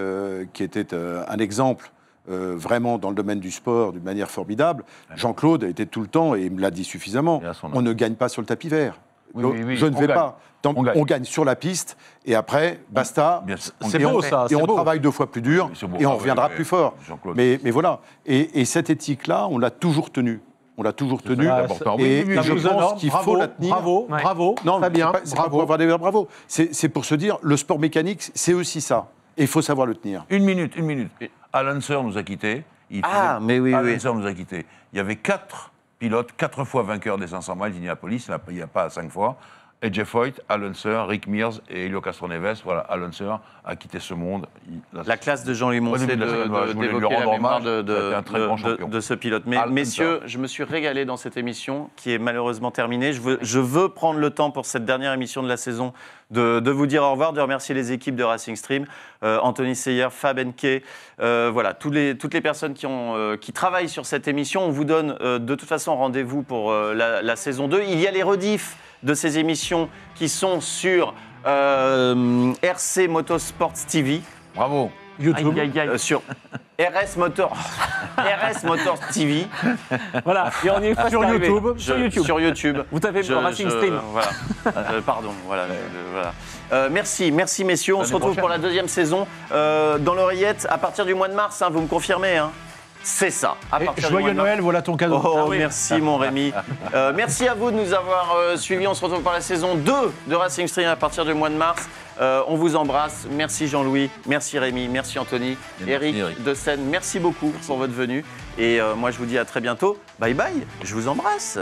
qui était un exemple vraiment dans le domaine du sport d'une manière formidable. Jean-Claude a été tout le temps, et il me l'a dit suffisamment, on ne gagne pas sur le tapis vert. Je ne vais pas. On gagne sur la piste, et après, basta. C'est beau, ça. Et on travaille 2 fois plus dur, et on reviendra plus fort. Mais voilà. Et cette éthique-là, on l'a toujours tenue. On l'a toujours tenue. Et je pense qu'il faut la tenir. Bravo. Non, très bien. C'est pas pour avoir des bravo. C'est pour se dire, le sport mécanique, c'est aussi ça. Et il faut savoir le tenir. Une minute. Alan Searle nous a quittés. Mais oui. Alan Searle nous a quittés. Il y avait 4 pilotes, 4 fois vainqueurs des 500 miles d'Indianapolis. Il n'y a pas 5 fois. Et Jeff Hoyt, Alan Searle, Rick Mears et Helio Castroneves. Voilà, Alan Searle a quitté ce monde. La classe de Jean-Louis Moncé d'évoquer la mémoire de ce pilote. Mais messieurs, je me suis régalé dans cette émission qui est malheureusement terminée. Je veux prendre le temps pour cette dernière émission de la saison de vous dire au revoir, de remercier les équipes de Racing Stream, Anthony Seyer, Fab Henke, voilà, toutes les personnes qui travaillent sur cette émission. On vous donne de toute façon rendez-vous pour la saison 2. Il y a les rediffs de ces émissions qui sont sur RC Motorsports TV. Bravo. YouTube. Sur RS Motors TV. Voilà, et on est sur YouTube. Sur YouTube. Vous tapez Racing Stream. Voilà. Pardon. Voilà. Merci messieurs. On se retrouve pour la 2e saison. Dans l'oreillette, à partir du mois de mars, vous me confirmez, hein. C'est ça. Joyeux Noël, voilà ton cadeau. Merci mon Rémi. Merci à vous de nous avoir suivis. On se retrouve pour la saison 2 de Racing Stream à partir du mois de mars. On vous embrasse. Merci Jean-Louis, merci Rémi, merci Anthony, Eric de Seine. Merci beaucoup pour votre venue. Et moi je vous dis à très bientôt. Bye bye, je vous embrasse.